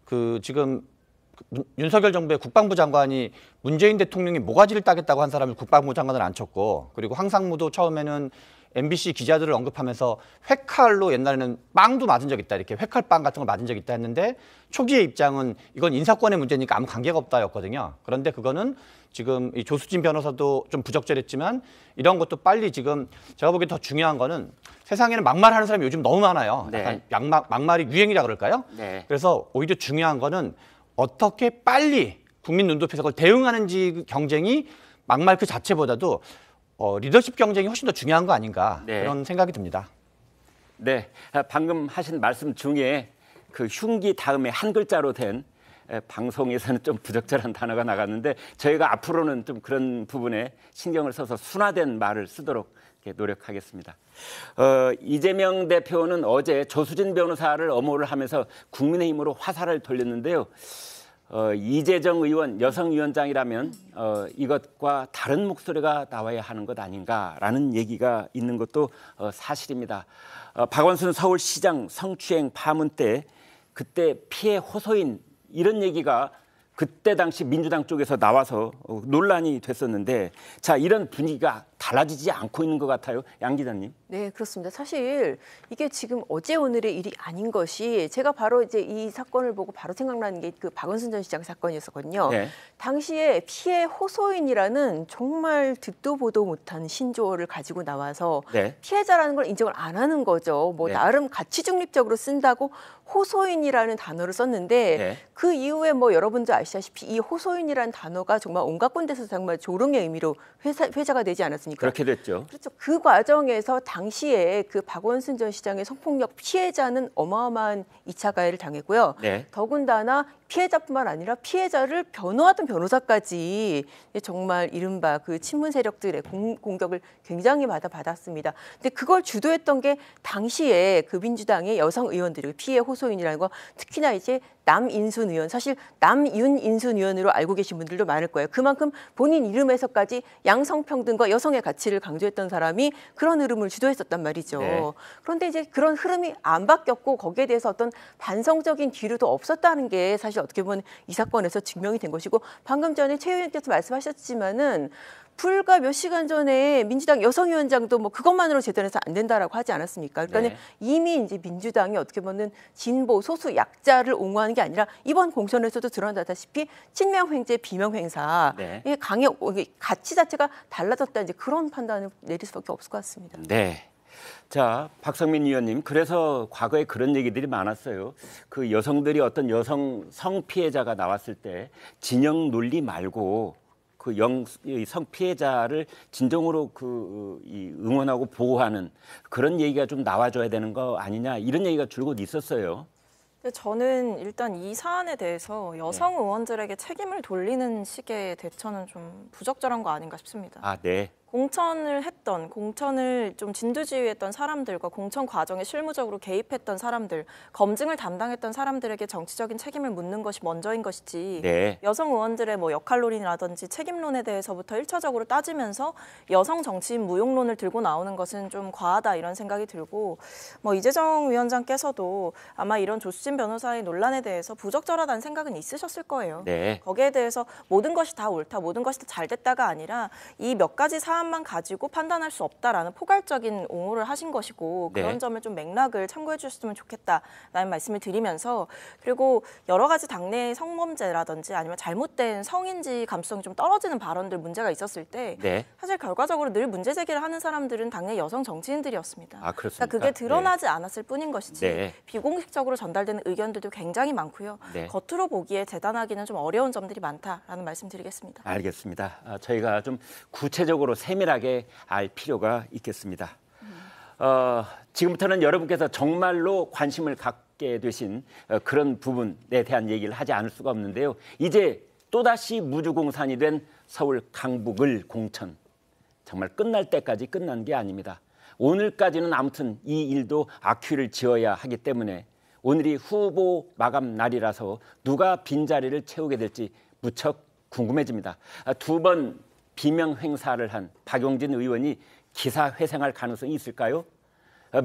그 지금 윤석열 정부의 국방부 장관이 문재인 대통령이 모가지를 따겠다고 한 사람을 국방부 장관을 앉혔고 그리고 황상무도 처음에는 MBC 기자들을 언급하면서 회칼로 옛날에는 빵도 맞은 적 있다 이렇게 회칼빵 같은 걸 맞은 적 있다 했는데 초기의 입장은 이건 인사권의 문제니까 아무 관계가 없다였거든요. 그런데 그거는 지금 이 조수진 변호사도 좀 부적절했지만 이런 것도 빨리 지금 제가 보기엔 더 중요한 거는 세상에는 막말하는 사람이 요즘 너무 많아요. 네. 약간 막말이 유행이라 그럴까요? 네. 그래서 오히려 중요한 거는 어떻게 빨리 국민 눈높이에서 그걸 대응하는지 경쟁이 막말 그 자체보다도 리더십 경쟁이 훨씬 더 중요한 거 아닌가 네. 그런 생각이 듭니다. 네, 방금 하신 말씀 중에 그 흉기 다음에 한 글자로 된 방송에서는 좀 부적절한 단어가 나갔는데 저희가 앞으로는 좀 그런 부분에 신경을 써서 순화된 말을 쓰도록 노력하겠습니다. 이재명 대표는 어제 조수진 변호사를 엄호를 하면서 국민의힘으로 화살을 돌렸는데요. 이재정 의원, 여성위원장이라면 이것과 다른 목소리가 나와야 하는 것 아닌가라는 얘기가 있는 것도 사실입니다. 박원순 서울시장 성추행 파문 때 그때 피해 호소인 이런 얘기가 그때 당시 민주당 쪽에서 나와서 논란이 됐었는데 자 이런 분위기가 달라지지 않고 있는 것 같아요. 양 기자님. 네, 그렇습니다. 사실 이게 지금 어제 오늘의 일이 아닌 것이 제가 바로 이제 이 사건을 보고 바로 생각나는 게 그 박원순 전 시장 사건이었거든요. 네. 당시에 피해 호소인이라는 정말 듣도 보도 못한 신조어를 가지고 나와서 네. 피해자라는 걸 인정을 안 하는 거죠. 뭐 네. 나름 가치 중립적으로 쓴다고 호소인이라는 단어를 썼는데 네. 그 이후에 뭐 여러분도 아시다시피 이 호소인이라는 단어가 정말 온갖 군데서 정말 조롱의 의미로 회자가 되지 않았습니까? 그렇게 됐죠. 그렇죠. 그 과정에서 당시에 그 박원순 전 시장의 성폭력 피해자는 어마어마한 2차 가해를 당했고요. 네. 더군다나 피해자뿐만 아니라 피해자를 변호하던 변호사까지 정말 이른바 그 친문 세력들의 공격을 굉장히 받았습니다. 근데 그걸 주도했던 게 당시에 그 민주당의 여성 의원들이 피해 호소인이라는 거, 특히나 이제 남인순 의원, 사실 남윤인순 의원으로 알고 계신 분들도 많을 거예요. 그만큼 본인 이름에서까지 양성평등과 여성의 가치를 강조했던 사람이 그런 흐름을 주도했었단 말이죠. 네. 그런데 이제 그런 흐름이 안 바뀌었고 거기에 대해서 어떤 반성적인 기류도 없었다는 게 사실 어떻게 보면 이 사건에서 증명이 된 것이고, 방금 전에 최 의원께서 말씀하셨지만은 불과 몇 시간 전에 민주당 여성위원장도 뭐 그것만으로 재단해서 안 된다라고 하지 않았습니까? 그러니까 네. 이미 이제 민주당이 어떻게 보면 진보 소수 약자를 옹호하는 게 아니라 이번 공천에서도 드러나다시피 친명횡재 비명횡사, 네. 가치 자체가 달라졌다, 이제 그런 판단을 내릴 수밖에 없을 것 같습니다. 네. 자, 박성민 의원님, 그래서 과거에 그런 얘기들이 많았어요. 그 여성들이 어떤 여성 성피해자가 나왔을 때 진영 논리 말고 그 성피해자를 진정으로 응원하고 보호하는 그런 얘기가 좀 나와줘야 되는 거 아니냐, 이런 얘기가 줄곧 있었어요. 저는 일단 이 사안에 대해서 여성 의원들에게 책임을 돌리는 식의 대처는 좀 부적절한 거 아닌가 싶습니다. 아, 네. 공천을 좀 진두지휘했던 사람들과 공천 과정에 실무적으로 개입했던 사람들, 검증을 담당했던 사람들에게 정치적인 책임을 묻는 것이 먼저인 것이지, 네. 여성 의원들의 뭐 역할론이라든지 책임론에 대해서부터 1차적으로 따지면서 여성 정치인 무용론을 들고 나오는 것은 좀 과하다, 이런 생각이 들고, 뭐 이재정 위원장께서도 아마 이런 조수진 변호사의 논란에 대해서 부적절하다는 생각은 있으셨을 거예요. 네. 거기에 대해서 모든 것이 다 옳다, 모든 것이 다 잘 됐다가 아니라 이 몇 가지 사안만 가지고 판단할 수 없다라는 포괄적인 옹호를 하신 것이고, 네. 그런 점을 좀 맥락을 참고해 주셨으면 좋겠다라는 말씀을 드리면서, 그리고 여러 가지 당내의 성범죄라든지 아니면 잘못된 성인지 감수성이 좀 떨어지는 발언들 문제가 있었을 때 네. 사실 결과적으로 늘 문제 제기를 하는 사람들은 당내 여성 정치인들이었습니다. 아, 그렇습니까? 그러니까 그게 드러나지 않았을 뿐인 것이지, 네. 비공식적으로 전달되는 의견들도 굉장히 많고요. 네. 겉으로 보기에 재단하기는 좀 어려운 점들이 많다라는 말씀드리겠습니다. 알겠습니다. 저희가 좀 구체적으로 세밀하게 알 필요가 있겠습니다. 지금부터는 여러분께서 정말로 관심을 갖게 되신 그런 부분에 대한 얘기를 하지 않을 수가 없는데요. 이제 또다시 무주공산이 된 서울 강북을 공천, 정말 끝날 때까지 끝난 게 아닙니다. 오늘까지는 아무튼 이 일도 악휘를 지어야 하기 때문에 오늘이 후보 마감 날이라서 누가 빈자리를 채우게 될지 무척 궁금해집니다. 두 번 비명 행사를 한 박용진 의원이 기사 회생할 가능성이 있을까요?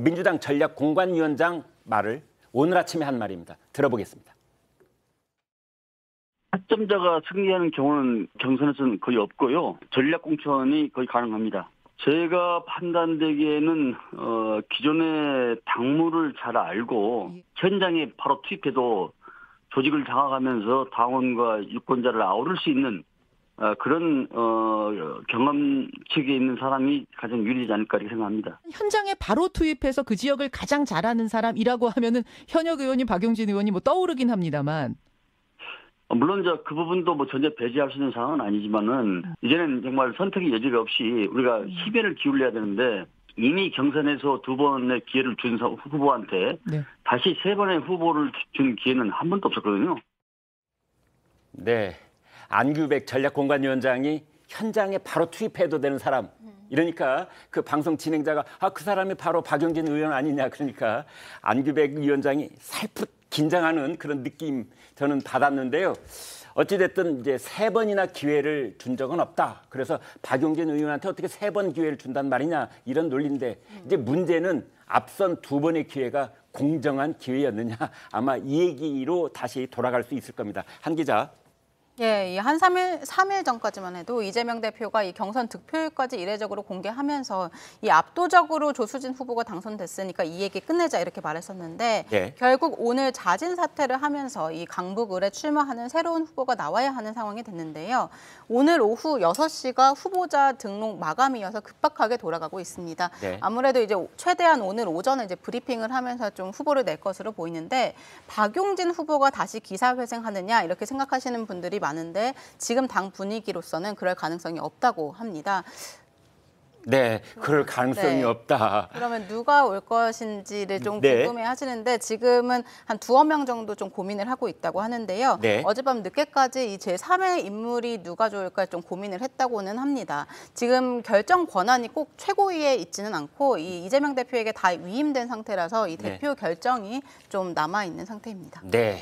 민주당 전략공관위원장 말을 오늘 아침에 한 말입니다. 들어보겠습니다. 학점자가 승리하는 경우는 경선에서는 거의 없고요. 전략공천이 거의 가능합니다. 제가 판단되기에는 기존의 당무를 잘 알고 현장에 바로 투입해도 조직을 장악하면서 당원과 유권자를 아우를 수 있는 그런 경험치에 있는 사람이 가장 유리하지 않을까 이렇게 생각합니다. 현장에 바로 투입해서 그 지역을 가장 잘하는 사람이라고 하면은 현역 의원님, 박용진 의원이 뭐 떠오르긴 합니다만. 물론 그 부분도 뭐 전혀 배제할 수 있는 상황은 아니지만은 이제는 정말 선택의 여지가 없이 우리가 희배를 기울여야 되는데, 이미 경선에서 두 번의 기회를 준 후보한테 다시 세 번의 후보를 준 기회는 한 번도 없었거든요. 네, 안규백 전략공관위원장이 현장에 바로 투입해도 되는 사람. 이러니까 그 방송 진행자가 그 사람이 바로 박용진 의원 아니냐, 그러니까 안규백 위원장이 살풋 긴장하는 그런 느낌 저는 받았는데요. 어찌됐든 이제 세 번이나 기회를 준 적은 없다. 그래서 박용진 의원한테 어떻게 세 번 기회를 준단 말이냐, 이런 논리인데, 이제 문제는 앞선 두 번의 기회가 공정한 기회였느냐, 아마 이 얘기로 다시 돌아갈 수 있을 겁니다. 한 기자. 예, 한 3일 전까지만 해도 이재명 대표가 이 경선 득표율까지 이례적으로 공개하면서 이 압도적으로 조수진 후보가 당선됐으니까 이 얘기 끝내자 이렇게 말했었는데 네. 결국 오늘 자진 사퇴를 하면서 이 강북을에 출마하는 새로운 후보가 나와야 하는 상황이 됐는데요. 오늘 오후 6시가 후보자 등록 마감이어서 급박하게 돌아가고 있습니다. 네. 아무래도 이제 최대한 오늘 오전에 이제 브리핑을 하면서 좀 후보를 낼 것으로 보이는데 박용진 후보가 다시 기사회생하느냐 이렇게 생각하시는 분들이 많은데 지금 당 분위기로서는 그럴 가능성이 없다고 합니다. 네, 그럴 가능성이 네. 없다. 그러면 누가 올 것인지를 좀 네. 궁금해 하시는데 지금은 한 2명 정도 좀 고민을 하고 있다고 하는데요. 네. 어젯밤 늦게까지 이 제3의 인물이 누가 좋을까 좀 고민을 했다고는 합니다. 지금 결정 권한이 꼭 최고위에 있지는 않고 이 이재명 대표에게 다 위임된 상태라서 이 대표 결정이 좀 남아있는 상태입니다. 네.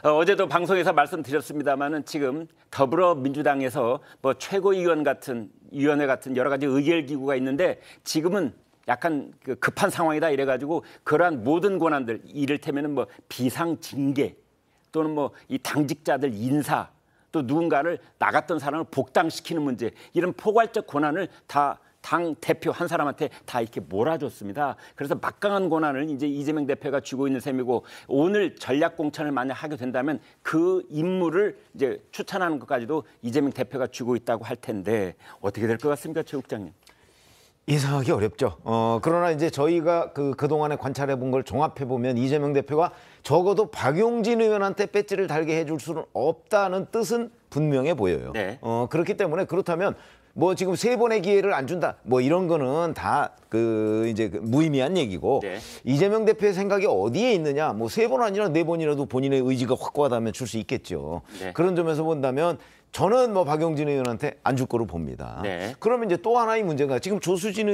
어제도 방송에서 말씀드렸습니다마는 지금 더불어민주당에서 뭐 최고위원 같은 위원회 같은 여러 가지 의결 기구가 있는데 지금은 약간 급한 상황이다 이래가지고 그러한 모든 권한들 이를테면은 뭐 비상 징계 또는 뭐 이 당직자들 인사 또 누군가를 나갔던 사람을 복당시키는 문제 이런 포괄적 권한을 다 당 대표 한 사람한테 다 이렇게 몰아줬습니다. 그래서 막강한 권한을 이제 이재명 대표가 쥐고 있는 셈이고 오늘 전략 공천을 만약 하게 된다면 그 인물을 이제 추천하는 것까지도 이재명 대표가 쥐고 있다고 할 텐데 어떻게 될 것 같습니까, 최 국장님? 예상하기 어렵죠. 그러나 이제 저희가 그동안에 관찰해 본 걸 종합해 보면 이재명 대표가 적어도 박용진 의원한테 배지를 달게 해줄 수는 없다는 뜻은 분명해 보여요. 네. 그렇기 때문에 그렇다면 뭐 지금 3번의 기회를 안 준다. 뭐 이런 거는 다 이제 무의미한 얘기고 네. 이재명 대표의 생각이 어디에 있느냐. 뭐 3번 아니라 4번이라도 본인의 의지가 확고하다면 줄 수 있겠죠. 네. 그런 점에서 본다면 저는 뭐 박용진 의원한테 안 줄 거로 봅니다. 네. 그러면 이제 또 하나의 문제가 지금 조수진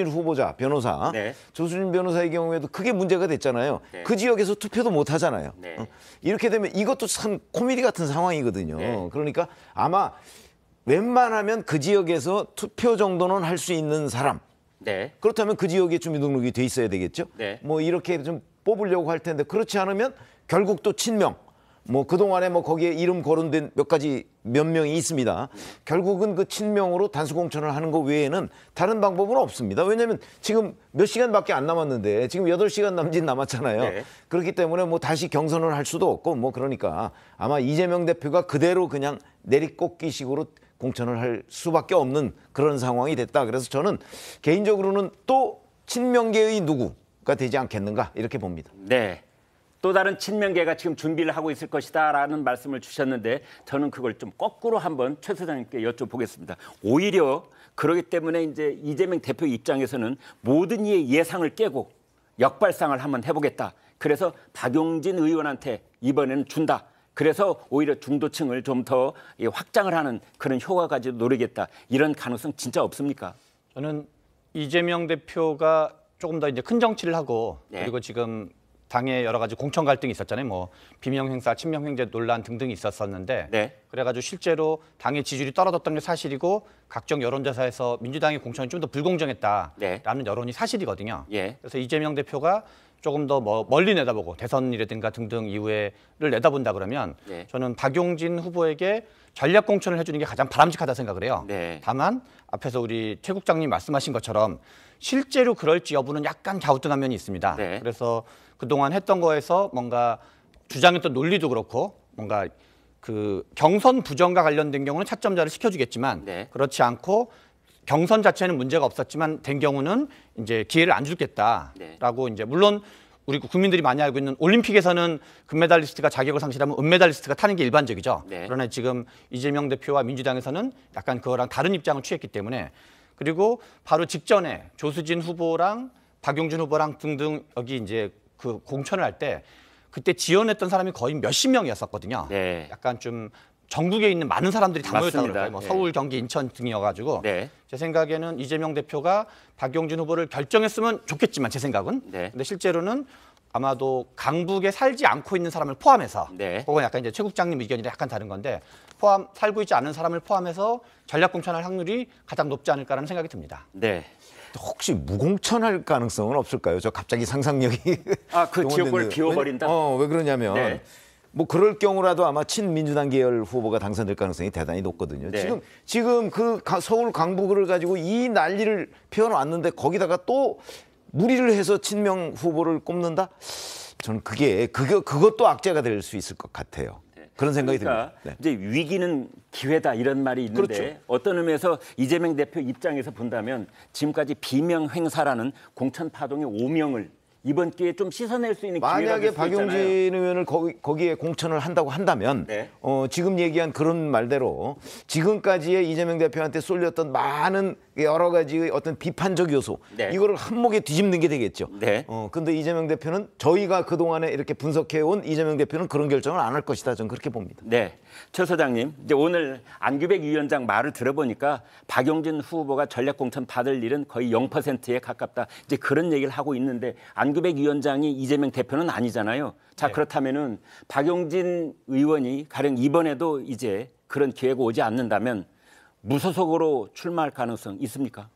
후보자 변호사, 네. 조수진 변호사의 경우에도 크게 문제가 됐잖아요. 네. 그 지역에서 투표도 못 하잖아요. 네. 이렇게 되면 이것도 참 코미디 같은 상황이거든요. 네. 그러니까 아마 웬만하면 그 지역에서 투표 정도는 할 수 있는 사람. 네. 그렇다면 그 지역에 주민등록이 돼 있어야 되겠죠. 네. 뭐 이렇게 좀 뽑으려고 할 텐데 그렇지 않으면 결국 또 친명. 뭐 그동안에 뭐 거기에 이름 거론된 몇 명이 있습니다. 결국은 그 친명으로 단수 공천을 하는 것 외에는 다른 방법은 없습니다. 왜냐하면 지금 몇 시간밖에 안 남았는데 지금 8시간 남짓 남았잖아요. 네. 그렇기 때문에 뭐 다시 경선을 할 수도 없고 뭐 그러니까 아마 이재명 대표가 그대로 그냥 내리꽂기식으로 공천을 할 수밖에 없는 그런 상황이 됐다. 그래서 저는 개인적으로는 또 친명계의 누구가 되지 않겠는가 이렇게 봅니다. 네. 또 다른 친명계가 지금 준비를 하고 있을 것이다라는 말씀을 주셨는데 저는 그걸 좀 거꾸로 한번 최 소장님께 여쭤보겠습니다. 오히려 그러기 때문에 이제 이재명 대표 입장에서는 모든 이의 예상을 깨고 역발상을 한번 해보겠다. 그래서 박용진 의원한테 이번에는 준다. 그래서 오히려 중도층을 좀 더 확장을 하는 그런 효과까지 노리겠다. 이런 가능성 진짜 없습니까? 저는 이재명 대표가 조금 더 이제 큰 정치를 하고 네. 그리고 지금 당에 여러 가지 공천 갈등이 있었잖아요. 뭐 비명 행사, 친명 행제 논란 등등이 있었었는데 네. 그래가지고 실제로 당의 지지율이 떨어졌던 게 사실이고 각종 여론조사에서 민주당의 공천이 좀 더 불공정했다라는 네. 여론이 사실이거든요. 예. 그래서 이재명 대표가 조금 더 멀리 내다보고 대선이라든가 등등 이후에를 내다본다 그러면 네. 저는 박용진 후보에게 전략 공천을 해주는 게 가장 바람직하다 생각을 해요. 네. 다만 앞에서 우리 최 국장님 말씀하신 것처럼 실제로 그럴지 여부는 약간 갸우뚱한 면이 있습니다. 네. 그래서 그동안 했던 거에서 뭔가 주장했던 논리도 그렇고 뭔가 그 경선 부정과 관련된 경우는 차점자를 시켜주겠지만 네. 그렇지 않고 경선 자체는 문제가 없었지만 된 경우는 이제 기회를 안 주겠다라고 네. 이제 물론 우리 국민들이 많이 알고 있는 올림픽에서는 금메달리스트가 자격을 상실하면 은메달리스트가 타는 게 일반적이죠. 네. 그러나 지금 이재명 대표와 민주당에서는 약간 그거랑 다른 입장을 취했기 때문에 그리고 바로 직전에 조수진 후보랑 박용진 후보랑 등등 여기 이제 그 공천을 할 때 그때 지원했던 사람이 거의 몇십 명이었었거든요. 네. 약간 좀 전국에 있는 많은 사람들이 다 모였다고 맞습니다. 그래요. 뭐 네. 서울, 경기, 인천 등이어가지고 네. 제 생각에는 이재명 대표가 박용진 후보를 결정했으면 좋겠지만 제 생각은 네. 근데 실제로는 아마도 강북에 살지 않고 있는 사람을 포함해서 네. 그건 약간 이제 최 국장님 의견이랑 약간 다른 건데 살고 있지 않은 사람을 포함해서 전략 공천할 확률이 가장 높지 않을까라는 생각이 듭니다. 네. 혹시 무공천할 가능성은 없을까요? 저 갑자기 상상력이 그 지역을 비워버린다? 왜 그러냐면 네. 뭐 그럴 경우라도 아마 친민주당 계열 후보가 당선될 가능성이 대단히 높거든요. 네. 지금 그 서울 강북을 가지고 이 난리를 피워놨는데 거기다가 또 무리를 해서 친명 후보를 꼽는다? 저는 그것도 악재가 될 수 있을 것 같아요. 그런 생각이 그러니까 듭니다. 네. 이제 위기는 기회다 이런 말이 있는데 그렇죠. 어떤 의미에서 이재명 대표 입장에서 본다면 지금까지 비명 행사라는 공천 파동의 오명을 이번 기회에 좀 씻어낼 수 있는 기회가 만약에 될 수 박용진 있잖아요. 의원을 거기에 공천을 한다고 한다면 네. 지금 얘기한 그런 말대로 지금까지의 이재명 대표한테 쏠렸던 많은 여러 가지의 어떤 비판적 요소 네. 이거를 한몫에 뒤집는 게 되겠죠. 네. 근데 이재명 대표는 저희가 그동안에 이렇게 분석해온 이재명 대표는 그런 결정을 안 할 것이다. 저는 그렇게 봅니다. 네, 최 소장님, 이제 오늘 안규백 위원장 말을 들어보니까 박용진 후보가 전략 공천 받을 일은 거의 0%에 가깝다. 이제 그런 얘기를 하고 있는데 안규백 위원장이 이재명 대표는 아니잖아요. 자, 그렇다면은 박용진 의원이 가령 이번에도 이제 그런 기회가 오지 않는다면 무소속으로 출마할 가능성 있습니까?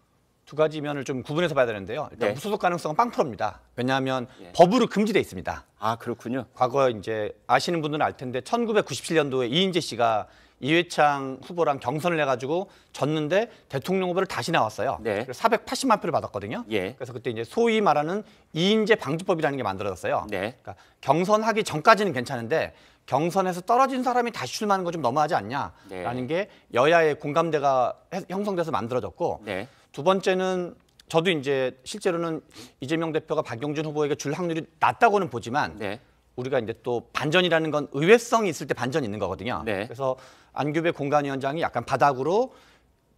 두 가지 면을 좀 구분해서 봐야 되는데요. 일단 네. 무소속 가능성은 0%입니다. 왜냐하면 법으로 금지돼 있습니다. 아, 그렇군요. 과거 이제 아시는 분들은 알 텐데 1997년도에 이인재 씨가 이회창 후보랑 경선을 해가지고 졌는데 대통령 후보를 다시 나왔어요. 네. 그래서 480만 표를 받았거든요. 예. 그래서 그때 이제 소위 말하는 이인재 방지법이라는 게 만들어졌어요. 네. 그러니까 경선하기 전까지는 괜찮은데 경선에서 떨어진 사람이 다시 출마하는 거 좀 너무하지 않냐라는 게 여야의 공감대가 형성돼서 만들어졌고 네. 두 번째는 저도 이제 실제로는 이재명 대표가 박용진 후보에게 줄 확률이 낮다고는 보지만 네. 우리가 이제 또 반전이라는 건 의외성이 있을 때 반전이 있는 거거든요. 네. 그래서 안규백 공관위원장이 약간 바닥으로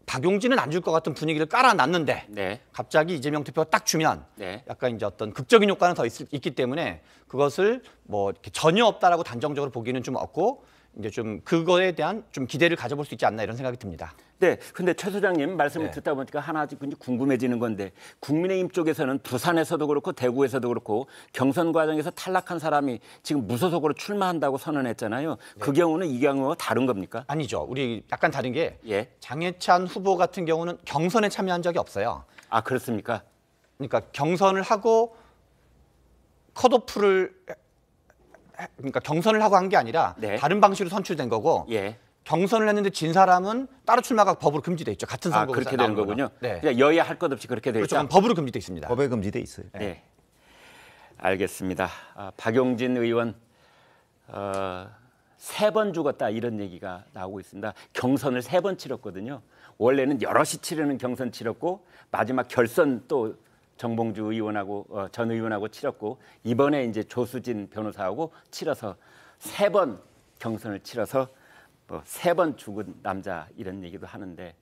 박용진은 안 줄 것 같은 분위기를 깔아놨는데 네. 갑자기 이재명 대표가 딱 주면 네. 약간 이제 어떤 극적인 효과는 더 있기 때문에 그것을 뭐 이렇게 전혀 없다라고 단정적으로 보기는 좀 없고 이제 좀 그거에 대한 좀 기대를 가져볼 수 있지 않나 이런 생각이 듭니다. 네, 근데 최 소장님 말씀을 네. 듣다 보니까 하나 궁금해지는 건데 국민의힘 쪽에서는 부산에서도 그렇고 대구에서도 그렇고 경선 과정에서 탈락한 사람이 지금 무소속으로 출마한다고 선언했잖아요. 그 경우는 이 경우와 다른 겁니까? 아니죠. 우리 약간 다른 게 예. 장해찬 후보 같은 경우는 경선에 참여한 적이 없어요. 아, 그렇습니까? 그러니까 경선을 하고 컷오프를 그러니까 경선을 하고 한 게 아니라 네. 다른 방식으로 선출된 거고 예. 경선을 했는데 진 사람은 따로 출마가 법으로 금지돼 있죠. 같은 아, 선거구에서 그렇게 되는 나오는 거군요. 네. 그러니까 여야 할 것 없이 그렇게 되어 그렇죠. 있다. 법으로 금지돼 있습니다. 법에 금지돼 있어요. 네. 알겠습니다. 박용진 의원 3번 죽었다 이런 얘기가 나오고 있습니다. 경선을 3번 치렀거든요. 원래는 여럿이 치르는 경선 치렀고 마지막 결선 또 정봉주 의원하고 전 의원하고 치렀고 이번에 이제 조수진 변호사하고 치러서 3번 경선을 치러서 3번 죽은 남자 이런 얘기도 하는데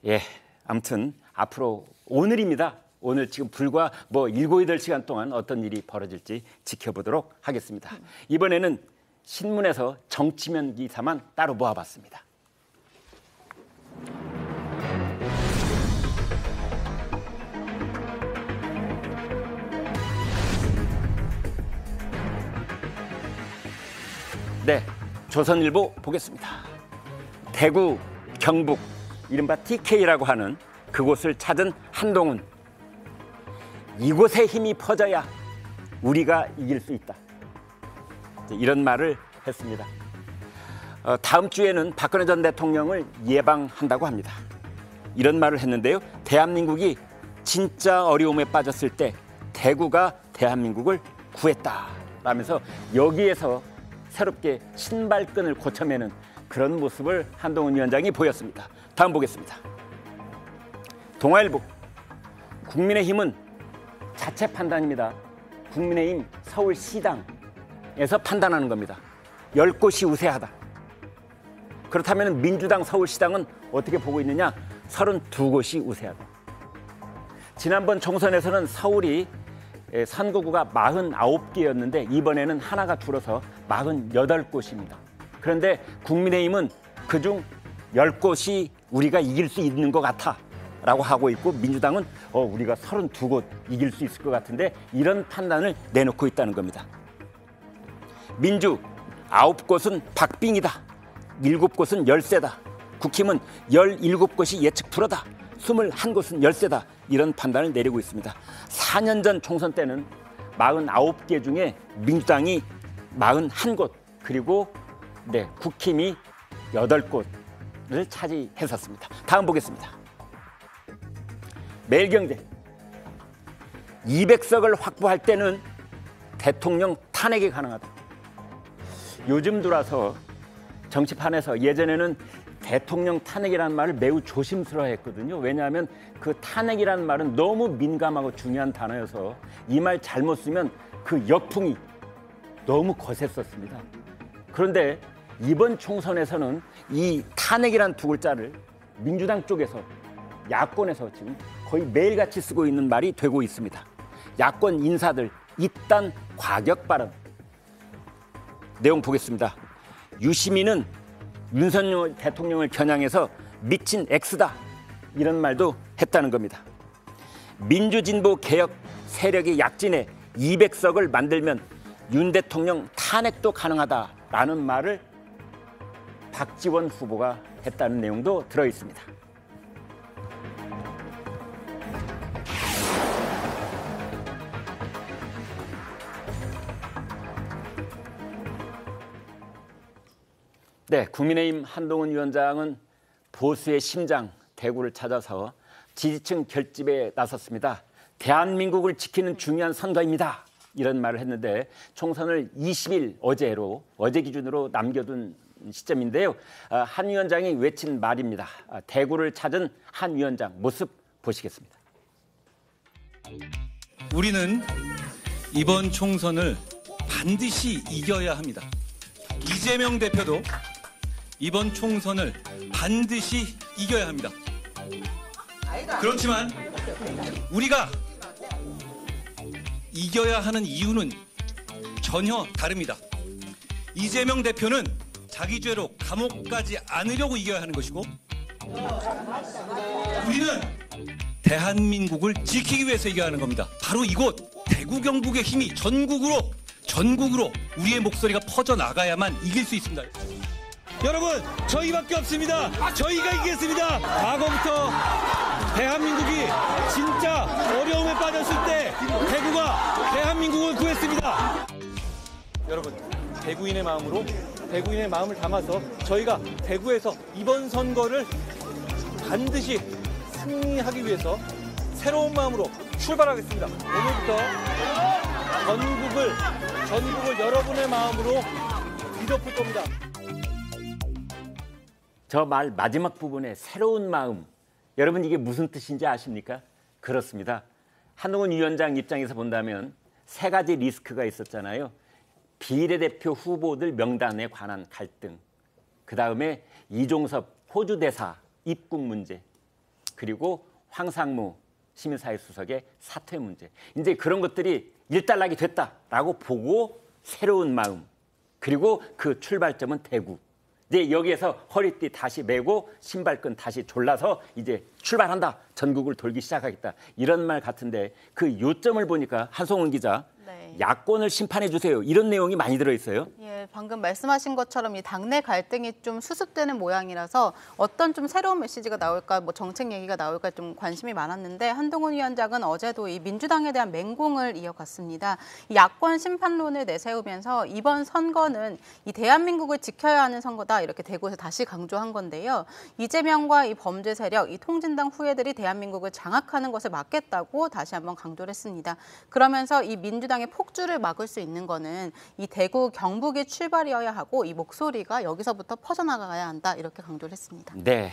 예, 아무튼 앞으로 오늘입니다. 오늘 지금 불과 7, 8시간 동안 어떤 일이 벌어질지 지켜보도록 하겠습니다. 이번에는 신문에서 정치면 기사만 따로 모아봤습니다. 네, 조선일보 보겠습니다. 대구, 경북, 이른바 TK라고 하는 그곳을 찾은 한동훈. 이곳에 힘이 퍼져야 우리가 이길 수 있다. 이런 말을 했습니다. 다음 주에는 박근혜 전 대통령을 예방한다고 합니다. 이런 말을 했는데요. 대한민국이 진짜 어려움에 빠졌을 때 대구가 대한민국을 구했다라면서 여기에서 새롭게 신발끈을 고쳐매는 그런 모습을 한동훈 위원장이 보였습니다. 다음 보겠습니다. 동아일보. 국민의힘은 자체 판단입니다. 국민의힘 서울시당에서 판단하는 겁니다. 10곳이 우세하다. 그렇다면 민주당 서울시당은 어떻게 보고 있느냐? 32곳이 우세하다. 지난번 총선에서는 서울이 선거구가 49개였는데 이번에는 하나가 줄어서 48곳입니다. 그런데 국민의힘은 그중 10곳이 우리가 이길 수 있는 것 같아 라고 하고 있고 민주당은 우리가 32곳 이길 수 있을 것 같은데 이런 판단을 내놓고 있다는 겁니다. 민주 9곳은 박빙이다. 7곳은 열세다. 국힘은 17곳이 예측 불허다. 21곳은 열세다. 이런 판단을 내리고 있습니다. 4년 전 총선 때는 49개 중에 민주당이 41곳 그리고 네, 국힘이 8곳을 차지했었습니다. 다음 보겠습니다. 매일경제. 200석을 확보할 때는 대통령 탄핵이 가능하다. 요즘 들어서 정치판에서 예전에는 대통령 탄핵이라는 말을 매우 조심스러워했거든요. 왜냐하면 그 탄핵이라는 말은 너무 민감하고 중요한 단어여서 이 말 잘못 쓰면 그 역풍이 너무 거셌었습니다. 그런데 이번 총선에서는 이 탄핵이란 두 글자를 민주당 쪽에서 야권에서 지금 거의 매일같이 쓰고 있는 말이 되고 있습니다. 야권 인사들 이딴 과격 발언. 내용 보겠습니다. 유시민은 윤석열 대통령을 겨냥해서 미친 X다. 이런 말도 했다는 겁니다. 민주진보 개혁 세력이 약진해 200석을 만들면 윤 대통령 탄핵도 가능하다라는 말을 박지원 후보가 했다는 내용도 들어 있습니다. 네, 국민의힘 한동훈 위원장은 보수의 심장 대구를 찾아서 지지층 결집에 나섰습니다. 대한민국을 지키는 중요한 선거입니다. 이런 말을 했는데 총선을 20일 어제 기준으로 남겨둔 시점인데요. 한 위원장이 외친 말입니다. 대구를 찾은 한 위원장 모습 보시겠습니다. 우리는 이번 총선을 반드시 이겨야 합니다. 이재명 대표도 이번 총선을 반드시 이겨야 합니다. 그렇지만 우리가 이겨야 하는 이유는 전혀 다릅니다. 이재명 대표는 자기 죄로 감옥 가지 않으려고 이겨야 하는 것이고 우리는 대한민국을 지키기 위해서 이겨야 하는 겁니다. 바로 이곳 대구 경북의 힘이 전국으로 우리의 목소리가 퍼져나가야만 이길 수 있습니다. 여러분, 저희밖에 없습니다. 저희가 이기겠습니다. 과거부터 대한민국이 진짜 어려움에 빠졌을 때 대구가 대한민국을 구했습니다. 여러분, 대구인의 마음을 담아서 저희가 대구에서 이번 선거를 반드시 승리하기 위해서 새로운 마음으로 출발하겠습니다. 오늘부터 전국을 여러분의 마음으로 뒤덮을 겁니다. 저 말 마지막 부분에 새로운 마음, 여러분 이게 무슨 뜻인지 아십니까? 그렇습니다. 한동훈 위원장 입장에서 본다면 세 가지 리스크가 있었잖아요. 비례대표 후보들 명단에 관한 갈등, 그다음에 이종섭 호주 대사 입국 문제, 그리고 황상무 시민사회 수석의 사퇴 문제. 이제 그런 것들이 일단락이 됐다라고 보고 새로운 마음, 그리고 그 출발점은 대구. 이제 여기에서 허리띠 다시 메고 신발끈 다시 졸라서 이제 출발한다. 전국을 돌기 시작하겠다. 이런 말 같은데 그 요점을 보니까 한송은 기자, 네. 야권을 심판해 주세요. 이런 내용이 많이 들어있어요. 예, 방금 말씀하신 것처럼 이 당내 갈등이 좀 수습되는 모양이라서 어떤 좀 새로운 메시지가 나올까, 뭐 정책 얘기가 나올까 좀 관심이 많았는데 한동훈 위원장은 어제도 이 민주당에 대한 맹공을 이어갔습니다. 이 야권 심판론을 내세우면서 이번 선거는 이 대한민국을 지켜야 하는 선거다 이렇게 대구에서 다시 강조한 건데요. 이재명과 이 범죄 세력, 이 통진당 후예들이 대한민국을 장악하는 것을 막겠다고 다시 한번 강조를 했습니다. 그러면서 이 민주당의 폭주를 막을 수 있는 거는 이 대구 경북이 출발이어야 하고 이 목소리가 여기서부터 퍼져나가야 한다 이렇게 강조를 했습니다. 네.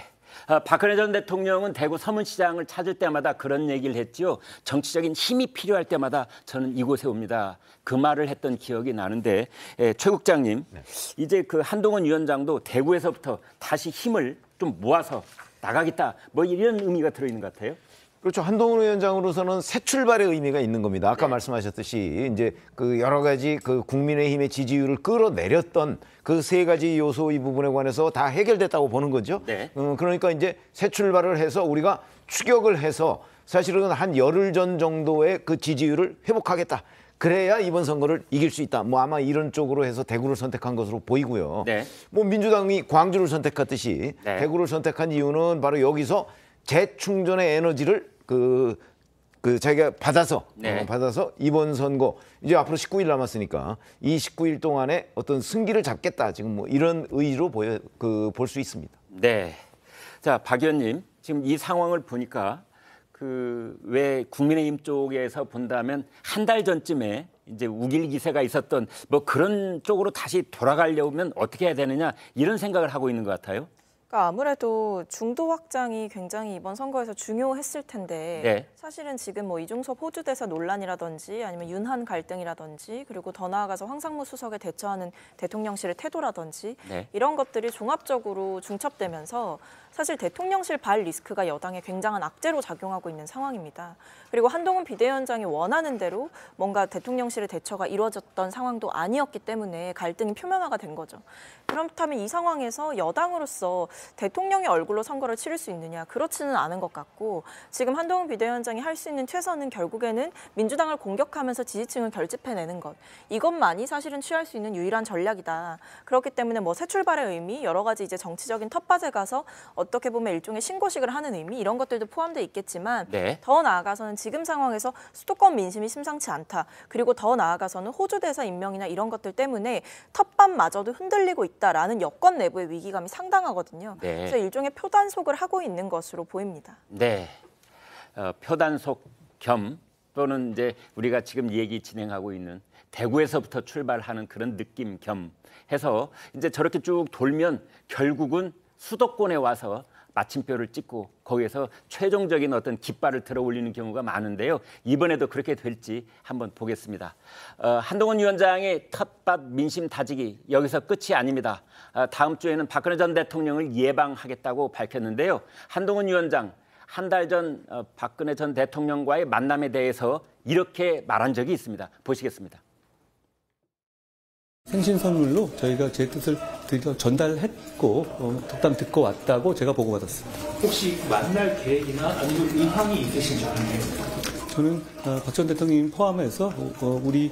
박근혜 전 대통령은 대구 서문시장을 찾을 때마다 그런 얘기를 했죠. 정치적인 힘이 필요할 때마다 저는 이곳에 옵니다. 그 말을 했던 기억이 나는데 최 국장님, 네. 이제 그 한동훈 위원장도 대구에서부터 다시 힘을 좀 모아서 나가겠다. 뭐 이런 의미가 들어있는 것 같아요. 그렇죠. 한동훈 위원장으로서는 새 출발의 의미가 있는 겁니다. 아까 말씀하셨듯이 이제 그 여러 가지 그 국민의힘의 지지율을 끌어내렸던 그 세 가지 요소 이 부분에 관해서 다 해결됐다고 보는 거죠. 네. 그러니까 이제 새 출발을 해서 우리가 추격을 해서 사실은 한 열흘 전 정도의 그 지지율을 회복하겠다. 그래야 이번 선거를 이길 수 있다. 뭐 아마 이런 쪽으로 해서 대구를 선택한 것으로 보이고요. 네. 뭐 민주당이 광주를 선택했듯이 네. 대구를 선택한 이유는 바로 여기서 재충전의 에너지를 그 자기가 받아서 네. 받아서 이번 선거 이제 앞으로 19일 남았으니까 이 19일 동안에 어떤 승기를 잡겠다 지금 뭐 이런 의지로 볼 수 있습니다. 네. 자, 박 의원님 지금 이 상황을 보니까 왜 국민의힘 쪽에서 본다면 한 달 전쯤에 이제 우길 기세가 있었던 뭐 그런 쪽으로 다시 돌아가려면 어떻게 해야 되느냐 이런 생각을 하고 있는 것 같아요. 그러니까 아무래도 중도 확장이 굉장히 이번 선거에서 중요했을 텐데 네. 사실은 지금 뭐 이중섭 호주대사 논란이라든지 아니면 윤한 갈등이라든지 그리고 더 나아가서 황상무 수석에 대처하는 대통령실의 태도라든지 네. 이런 것들이 종합적으로 중첩되면서 사실 대통령실 발 리스크가 여당에 굉장한 악재로 작용하고 있는 상황입니다. 그리고 한동훈 비대위원장이 원하는 대로 뭔가 대통령실의 대처가 이루어졌던 상황도 아니었기 때문에 갈등이 표면화가 된 거죠. 그렇다면 이 상황에서 여당으로서 대통령의 얼굴로 선거를 치를 수 있느냐? 그렇지는 않은 것 같고 지금 한동훈 비대위원장이 할 수 있는 최선은 결국에는 민주당을 공격하면서 지지층을 결집해내는 것. 이것만이 사실은 취할 수 있는 유일한 전략이다. 그렇기 때문에 뭐 새 출발의 의미, 여러 가지 이제 정치적인 텃밭에 가서 어떻게 보면 일종의 신고식을 하는 의미 이런 것들도 포함되어 있겠지만 네. 더 나아가서는 지금 상황에서 수도권 민심이 심상치 않다. 그리고 더 나아가서는 호주 대사 임명이나 이런 것들 때문에 텃밭마저도 흔들리고 있다라는 여권 내부의 위기감이 상당하거든요. 네. 그래서 일종의 표단속을 하고 있는 것으로 보입니다. 네. 표단속 겸 또는 이제 우리가 지금 얘기 진행하고 있는 대구에서부터 출발하는 그런 느낌 겸 해서 이제 저렇게 쭉 돌면 결국은 수도권에 와서 마침표를 찍고 거기에서 최종적인 어떤 깃발을 들어 올리는 경우가 많은데요. 이번에도 그렇게 될지 한번 보겠습니다. 한동훈 위원장의 텃밭 민심 다지기 여기서 끝이 아닙니다. 다음 주에는 박근혜 전 대통령을 예방하겠다고 밝혔는데요. 한동훈 위원장 한 달 전 박근혜 전 대통령과의 만남에 대해서 이렇게 말한 적이 있습니다. 보시겠습니다. 생신 선물로 저희가 제 뜻을 드려 전달했고 덕담 듣고 왔다고 제가 보고받았습니다. 혹시 만날 계획이나 아니면 의향이 있으신지 아니면 저는 박 전 대통령 포함해서 우리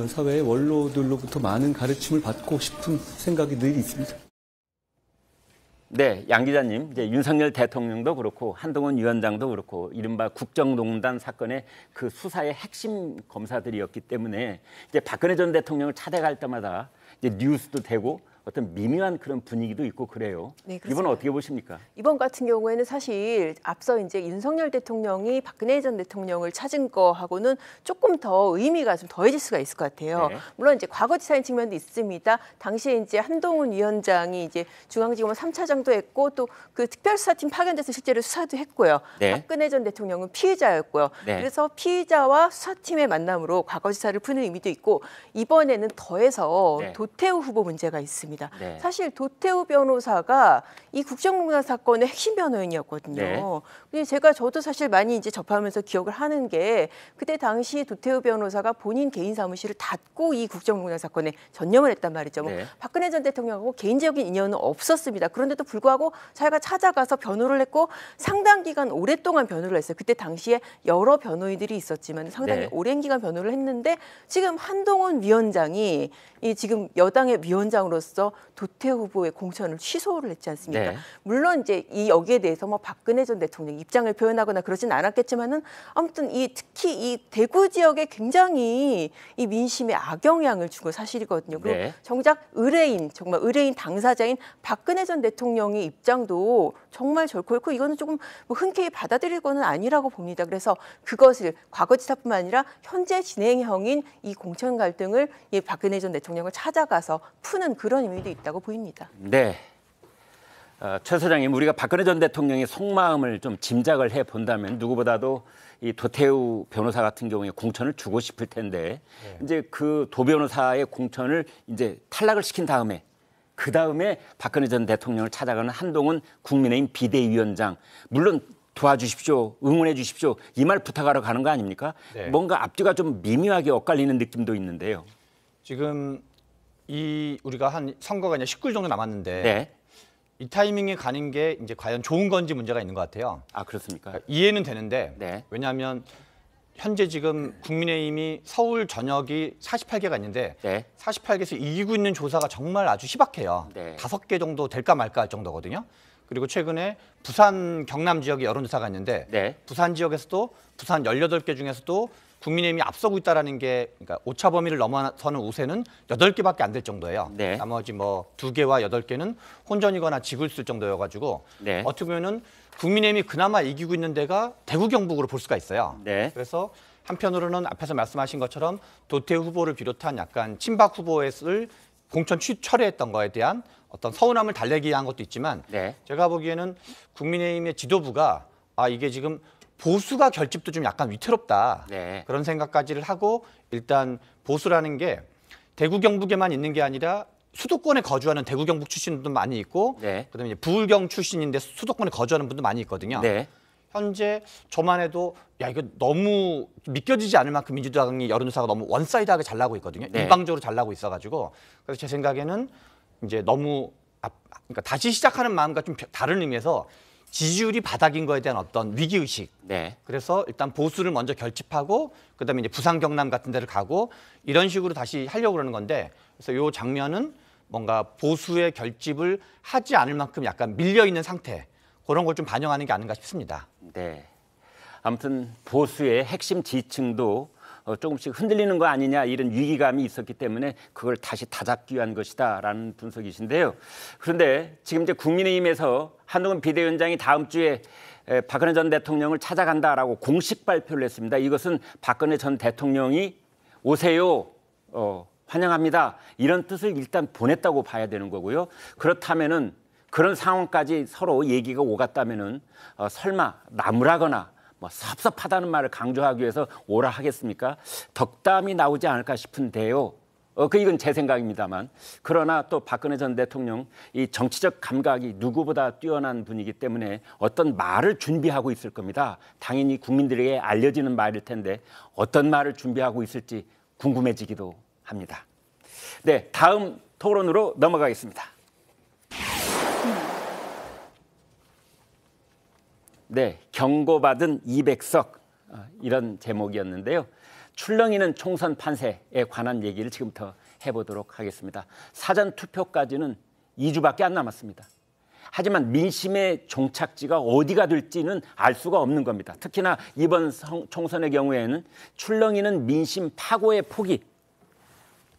사회의 원로들로부터 많은 가르침을 받고 싶은 생각이 늘 있습니다. 네, 양 기자님, 이제 윤석열 대통령도 그렇고 한동훈 위원장도 그렇고 이른바 국정농단 사건의 그 수사의 핵심 검사들이었기 때문에 이제 박근혜 전 대통령을 찾아갈 때마다 이제 뉴스도 되고 어떤 미묘한 그런 분위기도 있고 그래요. 네, 이번 어떻게 보십니까? 이번 같은 경우에는 사실 앞서 이제 윤석열 대통령이 박근혜 전 대통령을 찾은 거하고는 조금 더 의미가 좀 더해질 수가 있을 것 같아요. 네. 물론 이제 과거지사인 측면도 있습니다. 당시에 이제 한동훈 위원장이 이제 중앙지검을 3차장도 했고 또 그 특별수사팀 파견돼서 실제로 수사도 했고요. 네. 박근혜 전 대통령은 피의자였고요. 네. 그래서 피의자와 수사팀의 만남으로 과거지사를 푸는 의미도 있고 이번에는 더해서 네. 도태우 후보 문제가 있습니다. 네. 사실 도태우 변호사가 이 국정농단 사건의 핵심 변호인이었거든요. 네. 근데 저도 사실 많이 이제 접하면서 기억을 하는 게 그때 당시 도태우 변호사가 본인 개인 사무실을 닫고 이 국정농단 사건에 전념을 했단 말이죠. 뭐 네. 박근혜 전 대통령하고 개인적인 인연은 없었습니다. 그런데도 불구하고 자기가 찾아가서 변호를 했고 상당 기간 오랫동안 변호를 했어요. 그때 당시에 여러 변호인들이 있었지만 상당히 네. 오랜 기간 변호를 했는데 지금 한동훈 위원장이 이 지금 여당의 위원장으로서 도태우 후보의 공천을 취소를 했지 않습니까? 네. 물론 이제 이 여기에 대해서 뭐 박근혜 전 대통령 입장을 표현하거나 그러진 않았겠지만은 아무튼 특히 이 대구 지역에 굉장히 이 민심에 악영향을 준 건 사실이거든요. 그리고 네. 정작 정말 의뢰인 당사자인 박근혜 전 대통령의 입장도 정말 결코 이거는 조금 뭐 흔쾌히 받아들일 거는 아니라고 봅니다. 그래서 그것을 과거지사뿐만 아니라 현재 진행형인 이 공천 갈등을 이 박근혜 전 대통령을 찾아가서 푸는 그런 의미도 있다고 보입니다. 네. 최 소장님, 우리가 박근혜 전 대통령의 속마음을 좀 짐작을 해 본다면 누구보다도 이 도태우 변호사 같은 경우에 공천을 주고 싶을 텐데 이제 그 도 변호사의 공천을 이제 탈락을 시킨 다음에 그 다음에 박근혜 전 대통령을 찾아가는 한동훈 국민의힘 비대위원장 물론 도와주십시오, 응원해 주십시오 이 말 부탁하러 가는 거 아닙니까? 네. 뭔가 앞뒤가 좀 미묘하게 엇갈리는 느낌도 있는데요. 지금 우리가 한 선거가 이제 19일 정도 남았는데 네. 이 타이밍에 가는 게 이제 과연 좋은 건지 문제가 있는 것 같아요. 아, 그렇습니까? 이해는 되는데 네. 왜냐하면 현재 지금 국민의힘이 서울 전역이 48개가 있는데 네. 48개에서 이기고 있는 조사가 정말 아주 희박해요. 네. 5개 정도 될까 말까 할 정도거든요. 그리고 최근에 부산, 경남 지역에 여론조사가 있는데 네. 부산 지역에서도 부산 18개 중에서도 국민의힘이 앞서고 있다라는 게 그러니까 오차 범위를 넘어서는 우세는 8개밖에 안 될 정도예요. 네. 나머지 뭐 2개와 8개는 혼전이거나 지고 있을 정도여가지고 네. 어떻게 보면은 국민의힘이 그나마 이기고 있는 데가 대구 경북으로 볼 수가 있어요. 네. 그래서 한편으로는 앞에서 말씀하신 것처럼 도태우 후보를 비롯한 약간 친박 후보를 공천 철회했던 거에 대한 어떤 서운함을 달래기 위한 것도 있지만 네. 제가 보기에는 국민의힘의 지도부가 이게 지금 보수가 결집도 좀 약간 위태롭다. 네. 그런 생각까지를 하고 일단 보수라는 게 대구 경북에만 있는 게 아니라 수도권에 거주하는 대구 경북 출신도 많이 있고 네. 그다음에 이제 부울경 출신인데 수도권에 거주하는 분도 많이 있거든요. 네. 현재 저만 해도 야 이거 너무 믿겨지지 않을 만큼 민주당이 여론조사가 너무 원사이드하게 잘 나고 있거든요. 네. 일방적으로 잘 나고 있어가지고 그래서 제 생각에는 이제 너무 그러니까 다시 시작하는 마음과 좀 다른 의미에서 지지율이 바닥인 거에 대한 어떤 위기의식. 네. 그래서 일단 보수를 먼저 결집하고 그다음에 이제 부산 경남 같은 데를 가고 이런 식으로 다시 하려고 그러는 건데 그래서 이 장면은 뭔가 보수의 결집을 하지 않을 만큼 약간 밀려 있는 상태. 그런 걸 좀 반영하는 게 아닌가 싶습니다. 네. 아무튼 보수의 핵심 지층도 조금씩 흔들리는 거 아니냐 이런 위기감이 있었기 때문에 그걸 다시 다잡기 위한 것이다라는 분석이신데요. 그런데 지금 이제 국민의힘에서 한동훈 비대위원장이 다음 주에 박근혜 전 대통령을 찾아간다라고 공식 발표를 했습니다. 이것은 박근혜 전 대통령이 오세요, 환영합니다. 이런 뜻을 일단 보냈다고 봐야 되는 거고요. 그렇다면은 그런 상황까지 서로 얘기가 오갔다면은 설마 나무라거나 뭐 섭섭하다는 말을 강조하기 위해서 오라 하겠습니까? 덕담이 나오지 않을까 싶은데요. 이건 제 생각입니다만. 그러나 또 박근혜 전 대통령 이 정치적 감각이 누구보다 뛰어난 분이기 때문에 어떤 말을 준비하고 있을 겁니다. 당연히 국민들에게 알려지는 말일 텐데 어떤 말을 준비하고 있을지 궁금해지기도 합니다. 네, 다음 토론으로 넘어가겠습니다. 네, 경고받은 200석 이런 제목이었는데요. 출렁이는 총선 판세에 관한 얘기를 지금부터 해보도록 하겠습니다. 사전 투표까지는 2주밖에 안 남았습니다. 하지만 민심의 종착지가 어디가 될지는 알 수가 없는 겁니다. 특히나 이번 총선의 경우에는 출렁이는 민심 파고의 폭이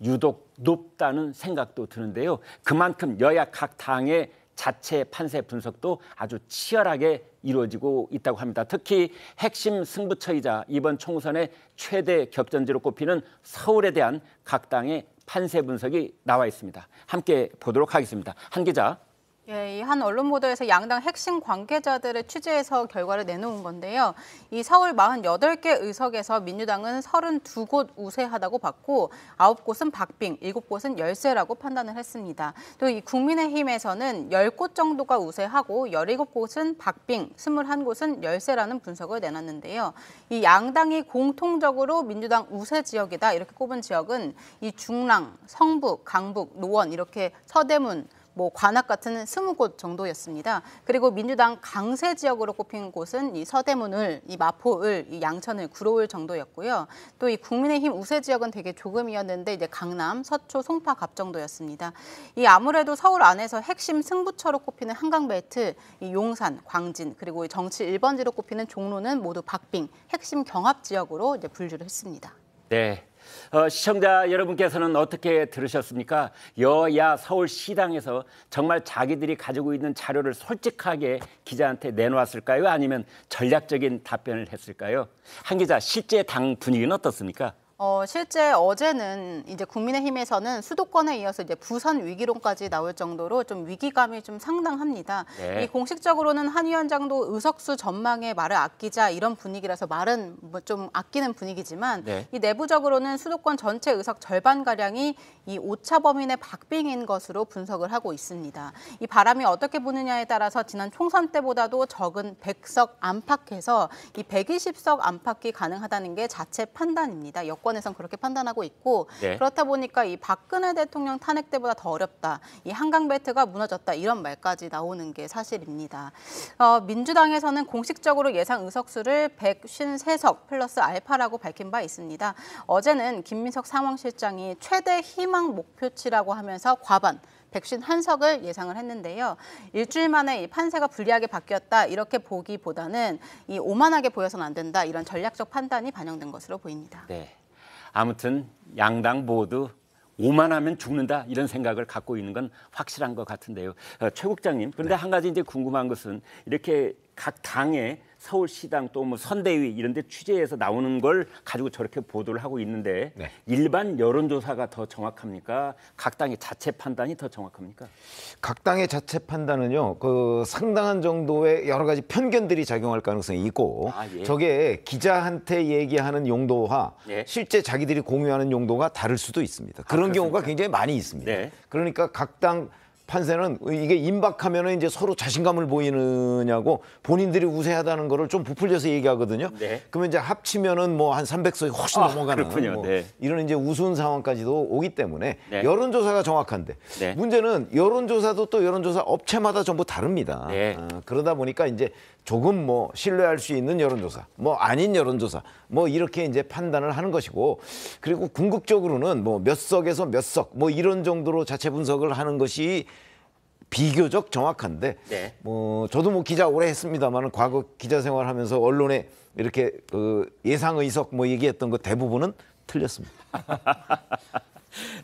유독 높다는 생각도 드는데요. 그만큼 여야 각 당의 자체 판세 분석도 아주 치열하게 이루어지고 있다고 합니다. 특히 핵심 승부처이자 이번 총선의 최대 격전지로 꼽히는 서울에 대한 각 당의 판세 분석이 나와 있습니다. 함께 보도록 하겠습니다. 한 기자. 예, 이 한 언론 보도에서 양당 핵심 관계자들의 취재해서 결과를 내놓은 건데요. 이 서울 48개 의석에서 민주당은 32곳 우세하다고 봤고 9곳은 박빙, 7곳은 열세라고 판단을 했습니다. 또 이 국민의힘에서는 10곳 정도가 우세하고 17곳은 박빙, 21곳은 열세라는 분석을 내놨는데요. 이 양당이 공통적으로 민주당 우세 지역이다 이렇게 꼽은 지역은 이 중랑, 성북, 강북, 노원 이렇게 서대문, 관악 같은 20곳 정도였습니다. 그리고 민주당 강세 지역으로 꼽힌 곳은 이 서대문을, 이 마포을, 이 양천을, 구로을 정도였고요. 또 이 국민의힘 우세 지역은 되게 조금이었는데 이제 강남, 서초, 송파, 갑 정도였습니다. 이 아무래도 서울 안에서 핵심 승부처로 꼽히는 한강벨트, 이 용산, 광진, 그리고 정치 1번지로 꼽히는 종로는 모두 박빙, 핵심 경합 지역으로 이제 분류를 했습니다. 네. 시청자 여러분께서는 어떻게 들으셨습니까? 여야 서울시당에서 정말 자기들이 가지고 있는 자료를 솔직하게 기자한테 내놓았을까요? 아니면 전략적인 답변을 했을까요? 한 기자, 실제 당 분위기는 어떻습니까? 실제 어제는 이제 국민의힘에서는 수도권에 이어서 이제 부산 위기론까지 나올 정도로 좀 위기감이 좀 상당합니다. 네. 이 공식적으로는 한 위원장도 의석수 전망에 말을 아끼자 이런 분위기라서 말은 좀 아끼는 분위기지만 네. 이 내부적으로는 수도권 전체 의석 절반가량이 이 오차 범위 내 박빙인 것으로 분석을 하고 있습니다. 이 바람이 어떻게 부느냐에 따라서 지난 총선 때보다도 적은 100석 안팎에서 이 120석 안팎이 가능하다는 게 자체 판단입니다. 여권 정치권에선 그렇게 판단하고 있고 네. 그렇다 보니까 이 박근혜 대통령 탄핵 때보다 더 어렵다. 이 한강 벨트가 무너졌다. 이런 말까지 나오는 게 사실입니다. 민주당에서는 공식적으로 예상 의석수를 153석 플러스 알파라고 밝힌 바 있습니다. 어제는 김민석 상황실장이 최대 희망 목표치라고 하면서 과반 151석을 예상을 했는데요. 일주일 만에 이 판세가 불리하게 바뀌었다 이렇게 보기보다는 이 오만하게 보여서는 안 된다 이런 전략적 판단이 반영된 것으로 보입니다. 네. 아무튼 양당 모두 오만하면 죽는다 이런 생각을 갖고 있는 건 확실한 것 같은데요. 최 국장님, 그런데 한 가지 이제 궁금한 것은 이렇게 각 당의 서울시당 또 뭐 선대위 이런 데 취재해서 나오는 걸 가지고 저렇게 보도를 하고 있는데 일반 여론조사가 더 정확합니까? 각 당의 자체 판단이 더 정확합니까? 각 당의 자체 판단은요, 그 상당한 정도의 여러 가지 편견들이 작용할 가능성이 있고 저게 기자한테 얘기하는 용도와 실제 자기들이 공유하는 용도가 다를 수도 있습니다. 그런 경우가 굉장히 많이 있습니다. 그러니까 각 당 판세는 이게 임박하면은 이제 서로 자신감을 보이느냐고 본인들이 우세하다는 거를 좀 부풀려서 얘기하거든요. 그러면 이제 합치면은 뭐 한 300석이 훨씬 넘어가는 뭐 이런 이제 우스운 상황까지도 오기 때문에 여론조사가 정확한데 문제는 여론조사도 또 여론조사 업체마다 전부 다릅니다. 그러다 보니까 이제 조금 뭐 신뢰할 수 있는 여론조사, 뭐 아닌 여론조사, 뭐 이렇게 이제 판단을 하는 것이고, 그리고 궁극적으로는 뭐 몇 석에서 몇 석, 뭐 이런 정도로 자체 분석을 하는 것이 비교적 정확한데, 뭐 저도 뭐 기자 오래 했습니다만 과거 기자 생활하면서 언론에 이렇게 그 예상 의석 뭐 얘기했던 거 대부분은 틀렸습니다.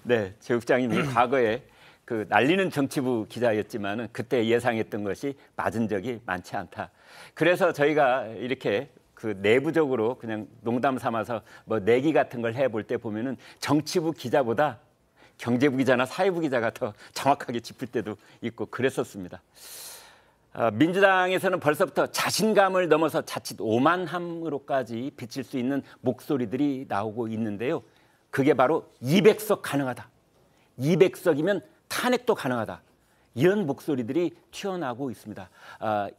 네, 최 국장님이 과거에 그 날리는 정치부 기자였지만은 그때 예상했던 것이 맞은 적이 많지 않다. 그래서 저희가 이렇게 그 내부적으로 그냥 농담 삼아서 뭐 내기 같은 걸 해볼 때 보면은 정치부 기자보다 경제부 기자나 사회부 기자가 더 정확하게 짚을 때도 있고 그랬었습니다. 민주당에서는 벌써부터 자신감을 넘어서 자칫 오만함으로까지 비칠 수 있는 목소리들이 나오고 있는데요. 그게 바로 200석 가능하다. 200석이면 탄핵도 가능하다. 이런 목소리들이 튀어나오고 있습니다.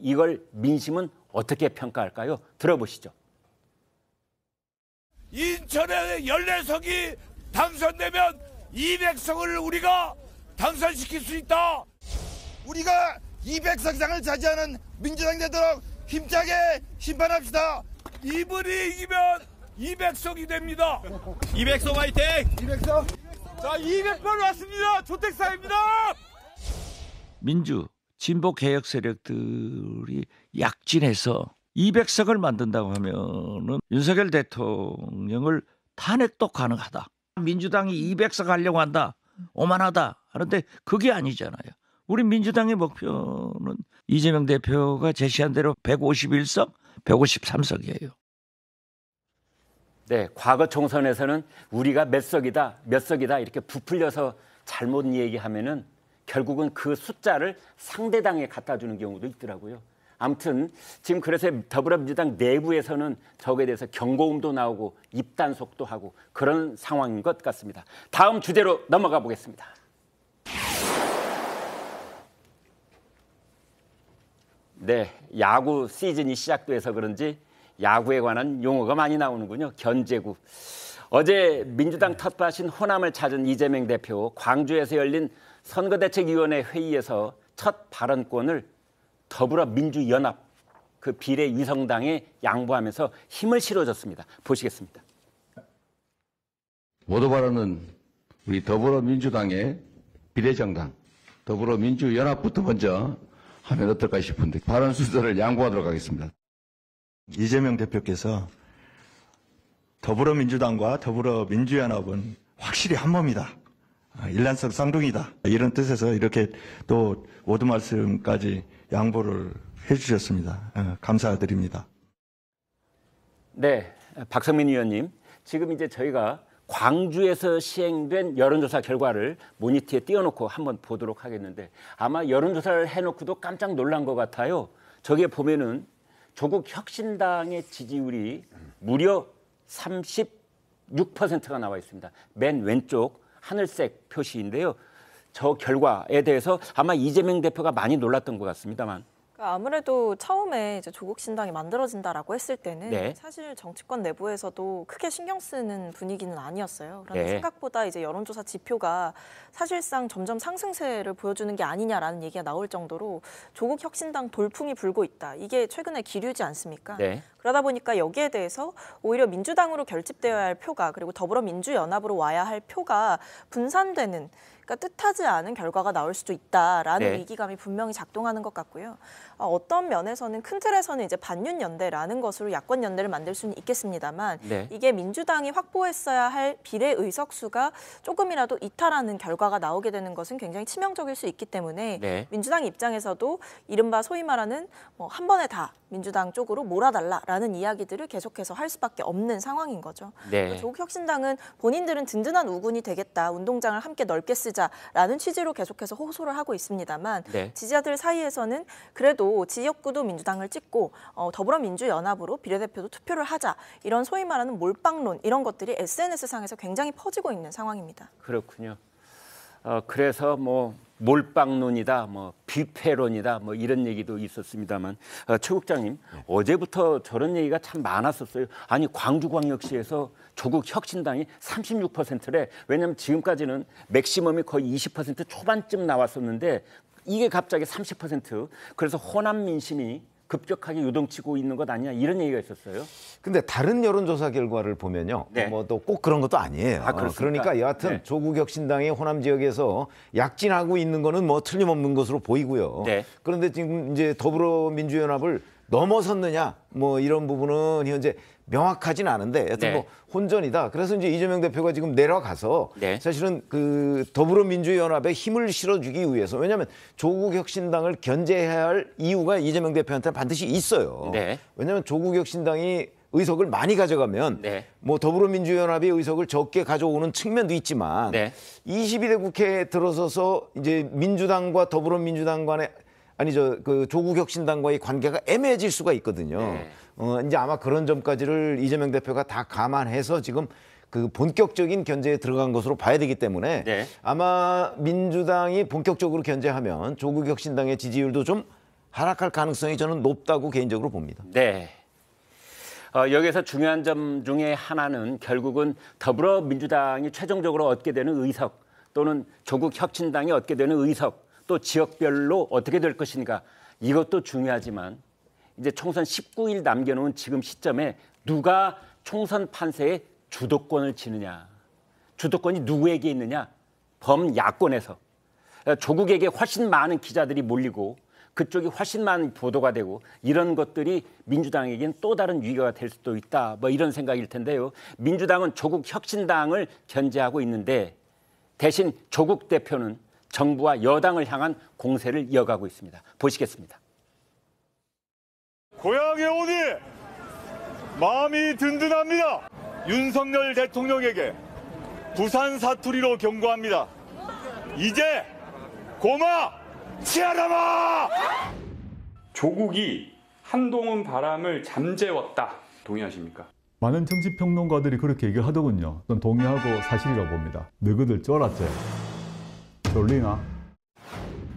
이걸 민심은 어떻게 평가할까요? 들어보시죠. 인천에 14석이 당선되면 200석을 우리가 당선시킬 수 있다. 우리가 200석 이상을 차지하는 민주당이 되도록 힘차게 심판합시다. 이분이 이기면 200석이 됩니다. 200석 화이팅! 200석. 자, 200번 왔습니다. 조택사입니다. 민주, 진보 개혁 세력들이 약진해서 200석을 만든다고 하면은 윤석열 대통령을 탄핵도 가능하다. 민주당이 200석 하려고 한다. 오만하다. 하는데 그게 아니잖아요. 우리 민주당의 목표는 이재명 대표가 제시한 대로 151석, 153석이에요. 네, 과거 총선에서는 우리가 몇 석이다 이렇게 부풀려서 잘못 얘기하면은 결국은 그 숫자를 상대당에 갖다 주는 경우도 있더라고요. 아무튼 지금 그래서 더불어민주당 내부에서는 저거에 대해서 경고음도 나오고 입단속도 하고 그런 상황인 것 같습니다. 다음 주제로 넘어가 보겠습니다. 네, 야구 시즌이 시작돼서 그런지 야구에 관한 용어가 많이 나오는군요. 견제구. 어제 민주당 텃밭인 호남을 찾은 이재명 대표, 광주에서 열린 선거대책위원회 회의에서 첫 발언권을 더불어민주연합 그 비례위성당에 양보하면서 힘을 실어줬습니다. 보시겠습니다. 모두 발언은 우리 더불어민주당의 비례정당 더불어민주연합부터 먼저 하면 어떨까 싶은데 발언 순서를 양보하도록 하겠습니다. 이재명 대표께서 더불어민주당과 더불어민주연합은 확실히 한 몸이다. 일란성 쌍둥이다. 이런 뜻에서 이렇게 또 모든 말씀까지 양보를 해주셨습니다. 감사드립니다. 네, 박성민 의원님. 지금 이제 저희가 광주에서 시행된 여론조사 결과를 모니터에 띄워놓고 한번 보도록 하겠는데 아마 여론조사를 해놓고도 깜짝 놀란 것 같아요. 저기에 보면은 조국 혁신당의 지지율이 무려 36%가 나와 있습니다. 맨 왼쪽 하늘색 표시인데요. 저 결과에 대해서 아마 이재명 대표가 많이 놀랐던 것 같습니다만. 아무래도 처음에 이제 조국 신당이 만들어진다라고 했을 때는 네. 사실 정치권 내부에서도 크게 신경 쓰는 분위기는 아니었어요. 그런데 네. 생각보다 이제 여론조사 지표가 사실상 점점 상승세를 보여주는 게 아니냐라는 얘기가 나올 정도로 조국 혁신당 돌풍이 불고 있다. 이게 최근에 기류지 않습니까? 네. 그러다 보니까 여기에 대해서 오히려 민주당으로 결집되어야 할 표가 그리고 더불어민주연합으로 와야 할 표가 분산되는 그러니까 뜻하지 않은 결과가 나올 수도 있다라는 네. 위기감이 분명히 작동하는 것 같고요. 어떤 면에서는 큰 틀에서는 이제 반윤연대라는 것으로 야권 연대를 만들 수는 있겠습니다만 네. 이게 민주당이 확보했어야 할 비례 의석수가 조금이라도 이탈하는 결과가 나오게 되는 것은 굉장히 치명적일 수 있기 때문에 네. 민주당 입장에서도 이른바 소위 말하는 한 번에 다 민주당 쪽으로 몰아달라라는 이야기들을 계속해서 할 수밖에 없는 상황인 거죠. 네. 조국 혁신당은 본인들은 든든한 우군이 되겠다, 운동장을 함께 넓게 쓰자라는 취지로 계속해서 호소를 하고 있습니다만 네. 지지자들 사이에서는 그래도 지역구도 민주당을 찍고 더불어민주연합으로 비례대표도 투표를 하자 이런 소위 말하는 몰빵론 이런 것들이 SNS상에서 굉장히 퍼지고 있는 상황입니다. 그렇군요. 그래서 뭐 몰빵론이다, 뭐 비패론이다, 뭐 이런 얘기도 있었습니다만 최 국장님 어제부터 저런 얘기가 참 많았었어요. 아니 광주광역시에서 조국 혁신당이 36%래. 왜냐하면 지금까지는 맥시멈이 거의 20% 초반쯤 나왔었는데 이게 갑자기 30%. 그래서 호남 민심이 급격하게 요동치고 있는 것 아니냐 이런 얘기가 있었어요. 근데 다른 여론조사 결과를 보면요. 네. 뭐 또 꼭 그런 것도 아니에요. 그러니까 여하튼 네. 조국 혁신당이 호남 지역에서 약진하고 있는 거는 뭐 틀림없는 것으로 보이고요. 네. 그런데 지금 이제 더불어민주연합을 넘어섰느냐 뭐 이런 부분은 현재 명확하진 않은데 여튼 네. 뭐 혼전이다. 그래서 이제 이재명 대표가 지금 내려가서 네. 사실은 그 더불어민주연합에 힘을 실어주기 위해서 왜냐하면 조국 혁신당을 견제해야 할 이유가 이재명 대표한테 반드시 있어요. 네. 왜냐하면 조국 혁신당이 의석을 많이 가져가면 네. 뭐 더불어민주연합의 의석을 적게 가져오는 측면도 있지만 네. 22대 국회에 들어서서 이제 민주당과 더불어민주당 간의 그 조국 혁신당과의 관계가 애매해질 수가 있거든요. 네. 이제 아마 그런 점까지를 이재명 대표가 다 감안해서 지금 그 본격적인 견제에 들어간 것으로 봐야 되기 때문에 네. 아마 민주당이 본격적으로 견제하면 조국 혁신당의 지지율도 좀 하락할 가능성이 저는 높다고 개인적으로 봅니다. 네. 여기서 중요한 점 중에 하나는 결국은 더불어민주당이 최종적으로 얻게 되는 의석 또는 조국 혁신당이 얻게 되는 의석 또 지역별로 어떻게 될 것인가 이것도 중요하지만 이제 총선 19일 남겨놓은 지금 시점에 누가 총선 판세에 주도권을 지느냐. 주도권이 누구에게 있느냐. 범야권에서. 조국에게 훨씬 많은 기자들이 몰리고 그쪽이 훨씬 많은 보도가 되고 이런 것들이 민주당에게는 또 다른 위기가 될 수도 있다. 뭐 이런 생각일 텐데요. 민주당은 조국 혁신당을 견제하고 있는데 대신 조국 대표는 정부와 여당을 향한 공세를 이어가고 있습니다. 보시겠습니다. 고향에 오니 마음이 든든합니다. 윤석열 대통령에게 부산 사투리로 경고합니다. 이제 고마 치아라마! 조국이 한동훈 바람을 잠재웠다. 동의하십니까? 많은 정치평론가들이 그렇게 얘기하더군요. 전 동의하고 사실이라고 봅니다. 너희들 쫄았지? 쫄리나?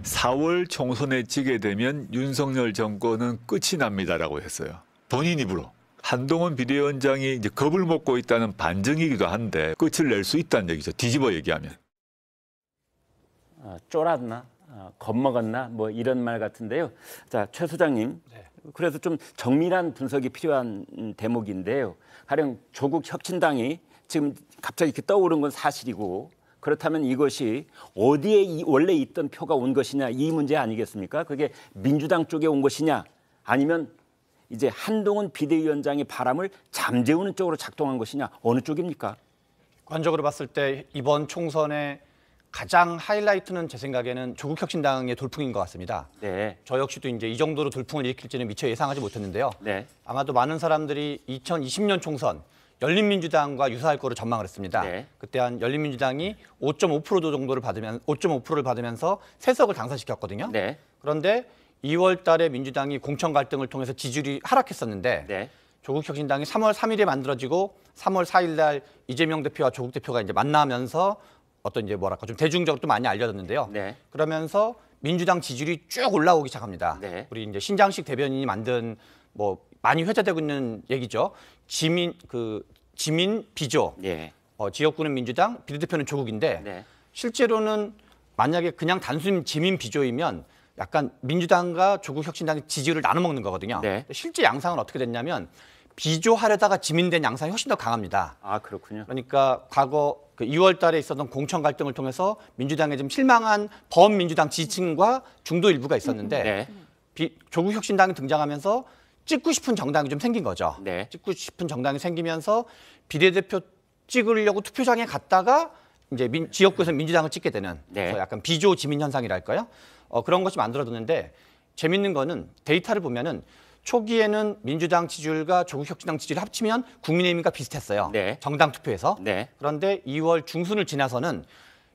4월 총선에 지게 되면 윤석열 정권은 끝이 납니다라고 했어요. 본인 입으로. 한동훈 비대위원장이 이제 겁을 먹고 있다는 반증이기도 한데 끝을 낼 수 있다는 얘기죠. 뒤집어 얘기하면. 쫄았나? 겁먹었나? 뭐 이런 말 같은데요. 자, 최 소장님. 그래서 좀 정밀한 분석이 필요한 대목인데요. 가령 조국 혁신당이 지금 갑자기 이렇게 떠오른 건 사실이고 그렇다면 이것이 어디에 원래 있던 표가 온 것이냐 이 문제 아니겠습니까? 그게 민주당 쪽에 온 것이냐 아니면 이제 한동훈 비대위원장의 바람을 잠재우는 쪽으로 작동한 것이냐 어느 쪽입니까? 객관적으로 봤을 때 이번 총선의 가장 하이라이트는 제 생각에는 조국 혁신당의 돌풍인 것 같습니다. 네. 저 역시도 이제 이 정도로 돌풍을 일으킬지는 미처 예상하지 못했는데요. 네. 아마도 많은 사람들이 2020년 총선 열린민주당과 유사할 거로 전망을 했습니다. 네. 그때 한 열린민주당이 5.5% 정도를 받으면 5.5%를 받으면서 3석을 당선시켰거든요. 네. 그런데 2월 달에 민주당이 공천 갈등을 통해서 지지율이 하락했었는데 네. 조국 혁신당이 3월 3일에 만들어지고 3월 4일 날 이재명 대표와 조국 대표가 이제 만나면서 어떤 이제 뭐랄까 좀 대중적으로 또 많이 알려졌는데요. 네. 그러면서 민주당 지지율이 쭉 올라오기 시작합니다. 네. 우리 이제 신장식 대변인이 만든 뭐 많이 회자되고 있는 얘기죠. 지민 비조. 네. 지역구는 민주당, 비례대표는 조국인데 네. 실제로는 만약에 그냥 단순 지민 비조이면 약간 민주당과 조국혁신당의 지지율을 나눠 먹는 거거든요. 네. 실제 양상은 어떻게 됐냐면 비조하려다가 지민된 양상이 훨씬 더 강합니다. 아, 그렇군요. 그러니까 과거 그 2월 달에 있었던 공천 갈등을 통해서 민주당에 좀 실망한 범민주당 지지층과 중도 일부가 있었는데 네. 조국혁신당이 등장하면서 찍고 싶은 정당이 좀 생긴 거죠. 네. 찍고 싶은 정당이 생기면서 비례대표 찍으려고 투표장에 갔다가 이제 지역구에서 민주당을 찍게 되는 그래서 약간 비조 지민 현상이랄까요? 그런 것이 만들어졌는데 재밌는 거는 데이터를 보면은 초기에는 민주당 지지율과 조국혁신당 지지율을 합치면 국민의힘과 비슷했어요. 네. 정당 투표에서. 네. 그런데 2월 중순을 지나서는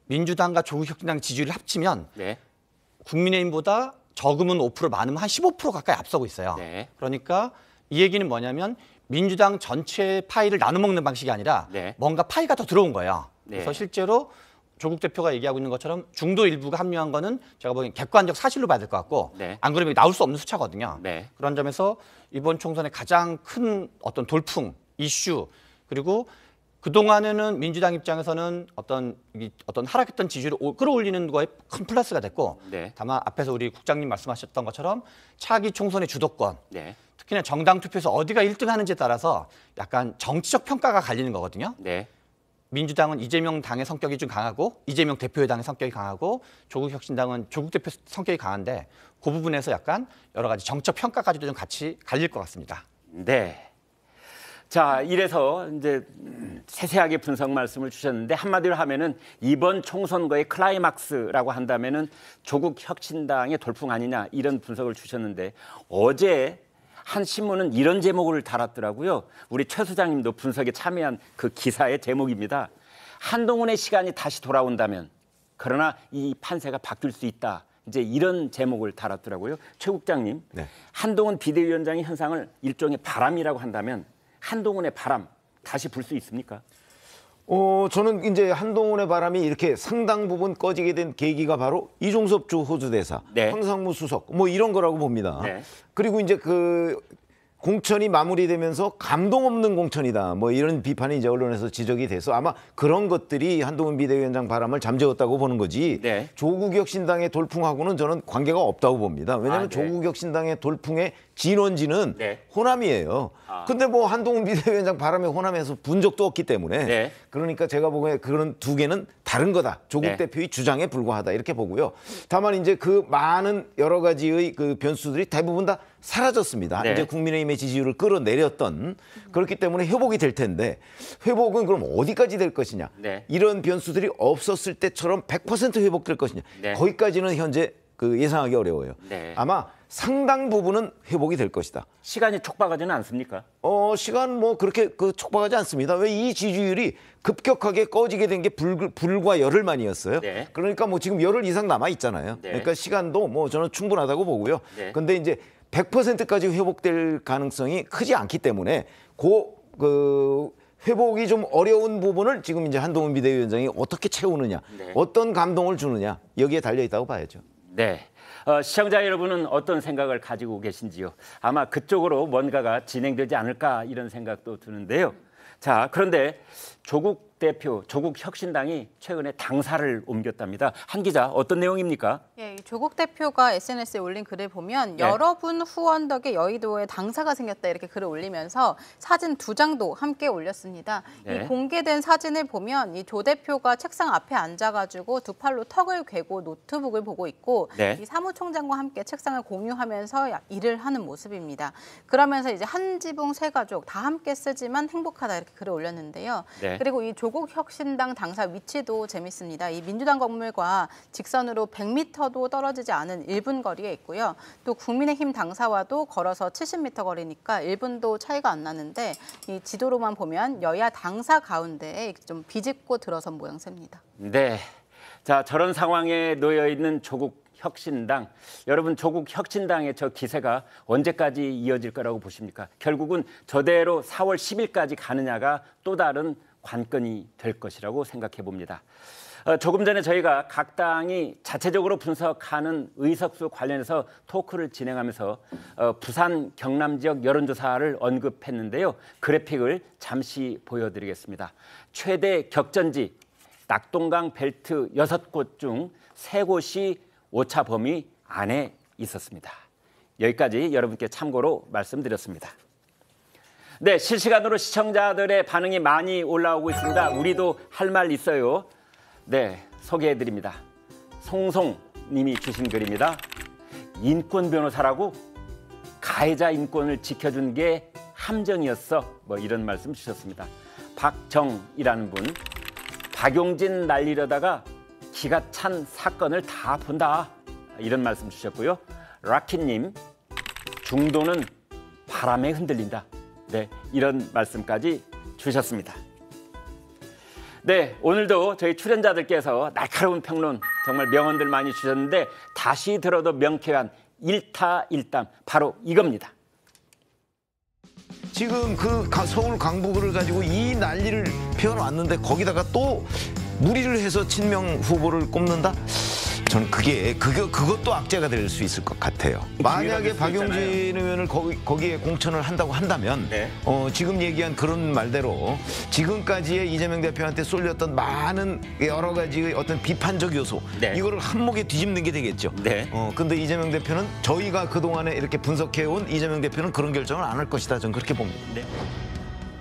민주당과 조국혁신당 지지율을 합치면 네. 국민의힘보다 적으면 5% 많으면 한 15% 가까이 앞서고 있어요. 네. 그러니까 이 얘기는 뭐냐면 민주당 전체 파이를 나눠 먹는 방식이 아니라 뭔가 파이가 더 들어온 거예요. 그래서 실제로 조국 대표가 얘기하고 있는 것처럼 중도 일부가 합류한 거는 제가 보기엔 객관적 사실로 봐야 될 것 같고 안 그러면 나올 수 없는 숫자거든요. 그런 점에서 이번 총선의 가장 큰 어떤 돌풍, 이슈 그리고 그동안에는 민주당 입장에서는 어떤 하락했던 지지율을 끌어올리는 거에 큰 플러스가 됐고 다만 앞에서 우리 국장님 말씀하셨던 것처럼 차기 총선의 주도권 특히나 정당 투표에서 어디가 1등 하는지에 따라서 약간 정치적 평가가 갈리는 거거든요. 민주당은 이재명 당의 성격이 좀 강하고 이재명 대표의 당의 성격이 강하고 조국혁신당은 조국 대표 성격이 강한데 그 부분에서 약간 여러 가지 정적 평가까지도 좀 같이 갈릴 것 같습니다. 네. 자, 이래서 이제 세세하게 분석 말씀을 주셨는데 한마디로 하면은 이번 총선거의 클라이막스라고 한다면은 조국혁신당의 돌풍 아니냐 이런 분석을 주셨는데 어제 한 신문은 이런 제목을 달았더라고요. 우리 최 소장님도 분석에 참여한 그 기사의 제목입니다. 한동훈의 시간이 다시 돌아온다면 그러나 이 판세가 바뀔 수 있다. 이제 이런 제목을 달았더라고요. 최 국장님, 한동훈 비대위원장의 현상을 일종의 바람이라고 한다면 한동훈의 바람 다시 불 수 있습니까? 저는 이제 한동훈의 바람이 이렇게 상당 부분 꺼지게 된 계기가 바로 이종섭 주 호주대사, 황상무 수석 뭐 이런 거라고 봅니다. 그리고 이제 그 공천이 마무리되면서 감동 없는 공천이다. 뭐 이런 비판이 이제 언론에서 지적이 돼서 아마 그런 것들이 한동훈 비대위원장 바람을 잠재웠다고 보는 거지. 조국혁신당의 돌풍하고는 저는 관계가 없다고 봅니다. 왜냐하면 조국혁신당의 돌풍의 진원지는 호남이에요. 근데 뭐 한동훈 비대위원장 바람에 호남에서 분 적도 없기 때문에 그러니까 제가 보기에 그런 두 개는 다른 거다. 조국 대표의 주장에 불과하다 이렇게 보고요. 다만 이제 그 많은 여러 가지의 그 변수들이 대부분 다 사라졌습니다. 이제 국민의힘의 지지율을 끌어내렸던 그렇기 때문에 회복이 될 텐데 회복은 그럼 어디까지 될 것이냐. 이런 변수들이 없었을 때처럼 100% 회복될 것이냐. 거기까지는 현재 그 예상하기 어려워요. 아마 상당 부분은 회복이 될 것이다. 시간이 촉박하지는 않습니까? 시간 뭐 그렇게 촉박하지 않습니다. 왜 이 지지율이 급격하게 꺼지게 된 게 불과 열흘만이었어요. 그러니까 뭐 지금 열흘 이상 남아 있잖아요. 그러니까 시간도 뭐 저는 충분하다고 보고요. 근데 이제 100%까지 회복될 가능성이 크지 않기 때문에 그 회복이 좀 어려운 부분을 지금 이제 한동훈 비대위원장이 어떻게 채우느냐, 어떤 감동을 주느냐 여기에 달려 있다고 봐야죠. 네. 시청자 여러분은 어떤 생각을 가지고 계신지요? 아마 그쪽으로 뭔가가 진행되지 않을까 이런 생각도 드는데요. 자, 그런데 조국 대표, 조국혁신당이 최근에 당사를 옮겼답니다. 한 기자, 어떤 내용입니까? 예, 조국 대표가 SNS에 올린 글을 보면 여러분 후원 덕에 여의도에 당사가 생겼다 이렇게 글을 올리면서 사진 2장도 함께 올렸습니다. 이 공개된 사진을 보면 이 조 대표가 책상 앞에 앉아가지고 두 팔로 턱을 괴고 노트북을 보고 있고 이 사무총장과 함께 책상을 공유하면서 일을 하는 모습입니다. 그러면서 이제 한 지붕 세 가족 다 함께 쓰지만 행복하다 이렇게 글을 올렸는데요. 그리고 이 조국혁신당 당사 위치도 재밌습니다. 이 민주당 건물과 직선으로 100m도 떨어지지 않은 1분 거리에 있고요. 또 국민의힘 당사와도 걸어서 70m 거리니까 1분도 차이가 안 나는데 이 지도로만 보면 여야 당사 가운데에 좀 비집고 들어선 모양새입니다. 네. 자, 저런 상황에 놓여 있는 조국혁신당. 여러분 조국혁신당의 저 기세가 언제까지 이어질 거라고 보십니까? 결국은 저대로 4월 10일까지 가느냐가 또 다른 관건이 될 것이라고 생각해 봅니다. 조금 전에 저희가 각 당이 자체적으로 분석하는 의석수 관련해서 토크를 진행하면서 부산 경남 지역 여론조사를 언급했는데요. 그래픽을 잠시 보여드리겠습니다. 최대 격전지 낙동강 벨트 6곳 중 3곳이 오차 범위 안에 있었습니다. 여기까지 여러분께 참고로 말씀드렸습니다. 네, 실시간으로 시청자들의 반응이 많이 올라오고 있습니다. 우리도 할 말 있어요. 네, 소개해드립니다. 송송님이 주신 글입니다. 인권 변호사라고 가해자 인권을 지켜준 게 함정이었어. 뭐 이런 말씀 주셨습니다. 박정이라는 분, 박용진 날리려다가 기가 찬 사건을 다 본다. 이런 말씀 주셨고요. 라키님, 중도는 바람에 흔들린다. 네, 이런 말씀까지 주셨습니다. 네, 오늘도 저희 출연자들께서 날카로운 평론, 정말 명언들 많이 주셨는데 다시 들어도 명쾌한 일타일담, 바로 이겁니다. 지금 그 서울 강북을 가지고 이 난리를 피워놨는데 거기다가 또 무리를 해서 친명 후보를 꼽는다? 저는 그것도 악재가 될 수 있을 것 같아요. 만약에 박용진 의원을 거기에 공천을 한다고 한다면 지금 얘기한 그런 말대로 지금까지의 이재명 대표한테 쏠렸던 많은 여러 가지의 어떤 비판적 요소 이거를 한몫에 뒤집는 게 되겠죠. 근데 이재명 대표는 저희가 그동안에 이렇게 분석해온 이재명 대표는 그런 결정을 안 할 것이다. 저는 그렇게 봅니다.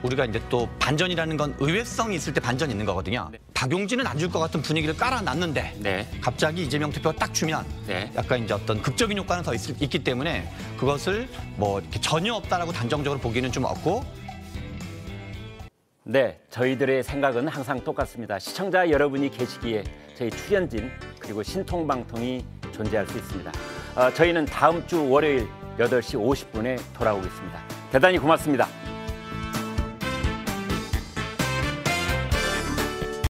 우리가 이제 또 반전이라는 건 의외성이 있을 때 반전이 있는 거거든요. 박용진은 안 줄 것 같은 분위기를 깔아놨는데 갑자기 이재명 대표가 딱 주면 약간 이제 어떤 극적인 효과는 더 있기 때문에 그것을 뭐 이렇게 전혀 없다라고 단정적으로 보기는 좀 없고. 네, 저희들의 생각은 항상 똑같습니다. 시청자 여러분이 계시기에 저희 출연진 그리고 신통방통이 존재할 수 있습니다. 저희는 다음 주 월요일 8시 50분에 돌아오겠습니다. 대단히 고맙습니다.